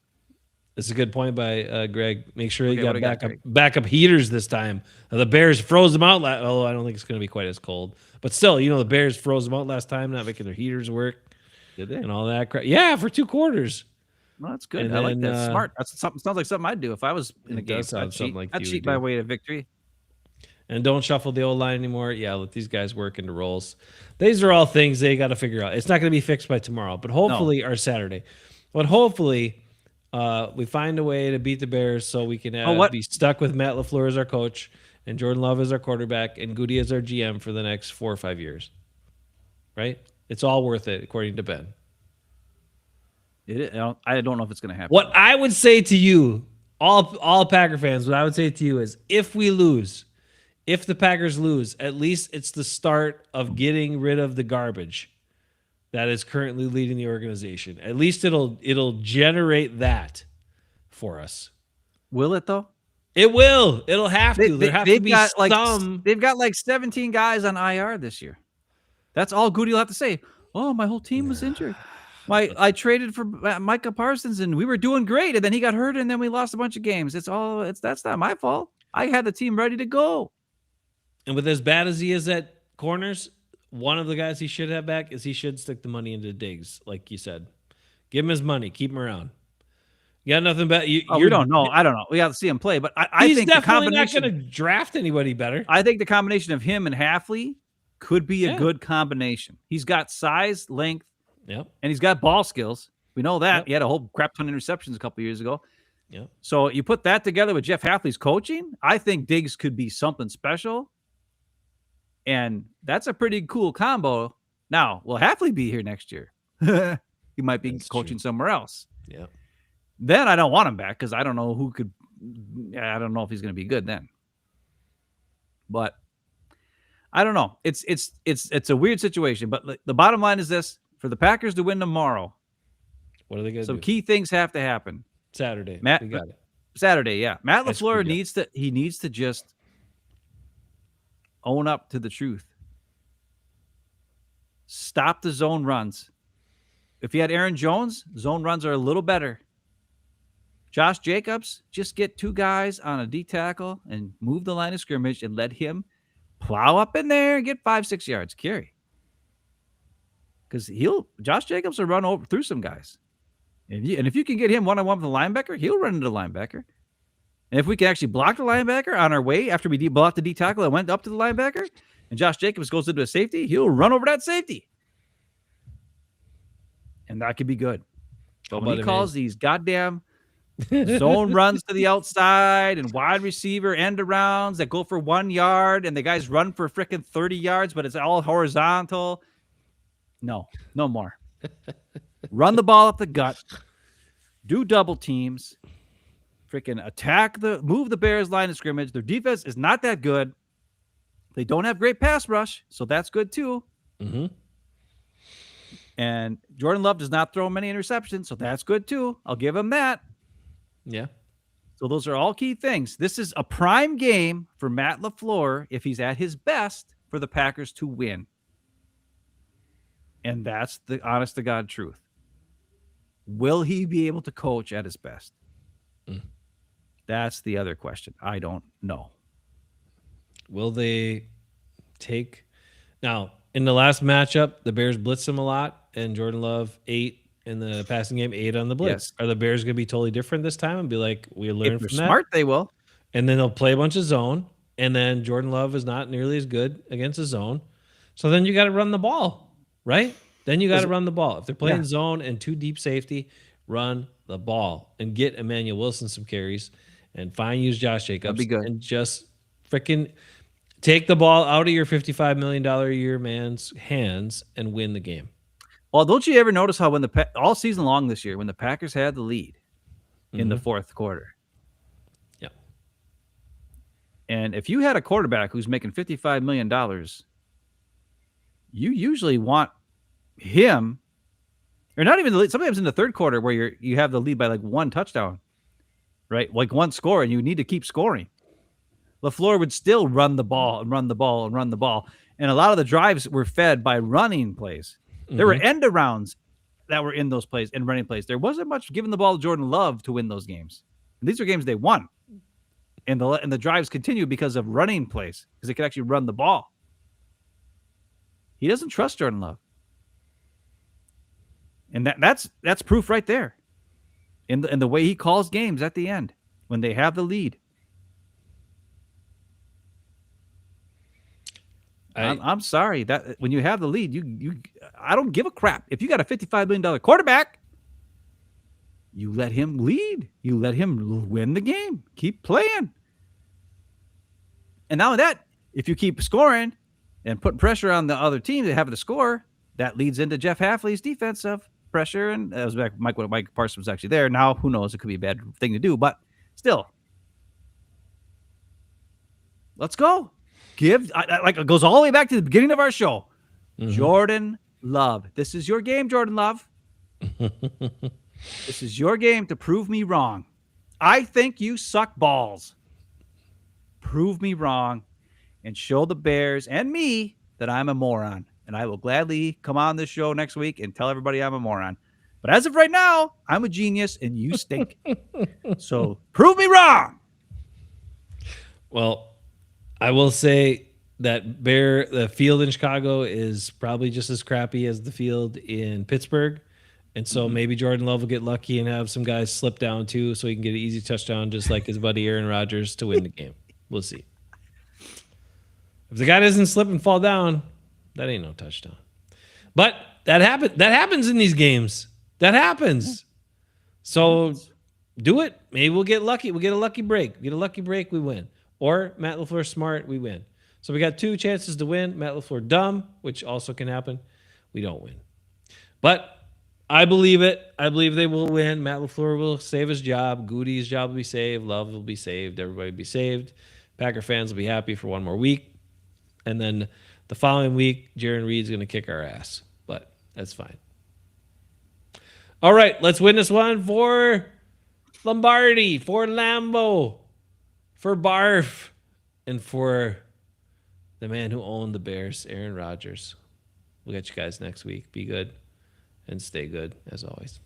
That's a good point by Greg. Make sure you Okay, got backup heaters this time. The Bears froze them out. Although I don't think it's going to be quite as cold. But still, the Bears froze them out last time, not making their heaters work. Did they? And all that crap. Yeah, for 2 quarters. Well, that's good. And I like then, that. Smart. That's something. Sounds like something I'd do if I was in a It game. does sound I'd something cheat. like I'd you cheat would my do. way to victory. And don't shuffle the old line anymore. Yeah, let these guys work into roles. These are all things they got to figure out. It's not going to be fixed by tomorrow, but hopefully, or Saturday. But hopefully, we find a way to beat the Bears so we can be stuck with Matt LaFleur as our coach and Jordan Love as our quarterback and Goody as our GM for the next 4 or 5 years. Right? It's all worth it, according to Ben. I don't know if it's going to happen. What I would say to you, all Packer fans, what I would say to you is if the Packers lose, at least it's the start of getting rid of the garbage that is currently leading the organization. At least it'll generate that for us. Will it though? It will. It'll have to. There have to be some. They've got like 17 guys on IR this year. That's all Goody will have to say. Oh, my whole team was injured. I traded for Micah Parsons and we were doing great, and then he got hurt, and then we lost a bunch of games. That's not my fault. I had the team ready to go. And with as bad as he is at corners, one of the guys he should have back is he should stick the money into Diggs, like you said. Give him his money. Keep him around. You got nothing better. We don't know. I don't know. We got to see him play, but I think the combination. He's definitely not going to draft anybody better. I think the combination of him and Hafley could be a good combination. He's got size, length, and he's got ball skills. We know that. He had a whole crap ton of interceptions a couple years ago. Yep. So you put that together with Jeff Hafley's coaching, I think Diggs could be something special. And that's a pretty cool combo. Now, will Hafley be here next year? He might be coaching somewhere else. Yeah. Then I don't want him back because I don't know I don't know if he's going to be good then. But I don't know. It's a weird situation. But the bottom line is this: for the Packers to win tomorrow, what are they going to do? Some key things have to happen. Saturday. We got it. Saturday, yeah. Matt LaFleur needs to just own up to the truth. Stop the zone runs. If you had Aaron Jones, zone runs are a little better. Josh Jacobs, just get 2 guys on a D tackle and move the line of scrimmage and let him plow up in there and get 5-6 yards carry. Because Josh Jacobs will run through some guys. And if you can get him one-on-one with the linebacker, he'll run into the linebacker. And if we can actually block the linebacker on our way after we blocked the D tackle and went up to the linebacker, and Josh Jacobs goes into a safety, he'll run over that safety. And that could be good. But when he calls these goddamn zone runs to the outside and wide receiver end arounds that go for 1 yard and the guys run for freaking 30 yards, but it's all horizontal. No more. Run the ball up the gut. Do double teams. Freaking move the Bears line of scrimmage. Their defense is not that good. They don't have great pass rush, so that's good too. Mm-hmm. And Jordan Love does not throw many interceptions, so that's good too. I'll give him that. Yeah. So those are all key things. This is a prime game for Matt LaFleur if he's at his best for the Packers to win. And that's the honest to God truth. Will he be able to coach at his best? That's the other question. I don't know. Will they take now in the last matchup, the Bears blitzed him a lot and Jordan Love 8 in the passing game, 8 on the blitz. Yes. Are the Bears going to be totally different this time and be like, we learned from that? Smart, they will. And then they'll play a bunch of zone. And then Jordan Love is not nearly as good against the zone. So then you got to run the ball, right? Then you got to run the ball. If they're playing zone and 2 deep safety, run the ball and get Emmanuel Wilson some carries and use Josh Jacobs. That'd be good. And just freaking take the ball out of your $55 million a year man's hands and win the game. Well, don't you ever notice how when all season long this year, when the Packers had the lead in the fourth quarter? Yeah. And if you had a quarterback who's making $55 million, you usually want him, or not even the lead, sometimes in the third quarter where you have the lead by like 1 touchdown, right? Like 1 score, and you need to keep scoring. LaFleur would still run the ball and run the ball and run the ball. And a lot of the drives were fed by running plays. There were end arounds that were in those plays and running plays. There wasn't much giving the ball to Jordan Love to win those games. And these are games they won. And the drives continue because of running plays, because they could actually run the ball. He doesn't trust Jordan Love. And that's proof right there. In the way he calls games at the end when they have the lead. I'm sorry that when you have the lead, I don't give a crap. If you got a $55 million quarterback, you let him lead. You let him win the game. Keep playing. And now that, if you keep scoring and putting pressure on the other team to have to score, that leads into Jeff Hafley's defensive pressure. And that was back when Mike Parsons was actually there. Now, who knows? It could be a bad thing to do, but still. Let's go. Like it goes all the way back to the beginning of our show. Jordan Love. This is your game, Jordan Love. This is your game to prove me wrong. I think you suck balls. Prove me wrong and show the Bears and me that I'm a moron. And I will gladly come on this show next week and tell everybody I'm a moron. But as of right now, I'm a genius and you stink. So prove me wrong. Well, I will say that the field in Chicago is probably just as crappy as the field in Pittsburgh. And so maybe Jordan Love will get lucky and have some guys slip down too, so he can get an easy touchdown just like his buddy Aaron Rodgers to win the game. We'll see. If the guy doesn't slip and fall down, that ain't no touchdown. But that happens in these games. That happens. So do it. Maybe we'll get lucky. We'll get a lucky break. Get a lucky break, we win. Or Matt LaFleur smart, we win. So we got 2 chances to win. Matt LaFleur dumb, which also can happen. We don't win. But I believe it. I believe they will win. Matt LaFleur will save his job. Goody's job will be saved. Love will be saved. Everybody will be saved. Packer fans will be happy for 1 more week. And then the following week, Jaron Reed's going to kick our ass. But that's fine. All right, let's win this one for Lombardi, for Lambeau, for Barf, and for the man who owned the Bears, Aaron Rodgers. We'll get you guys next week. Be good and stay good, as always.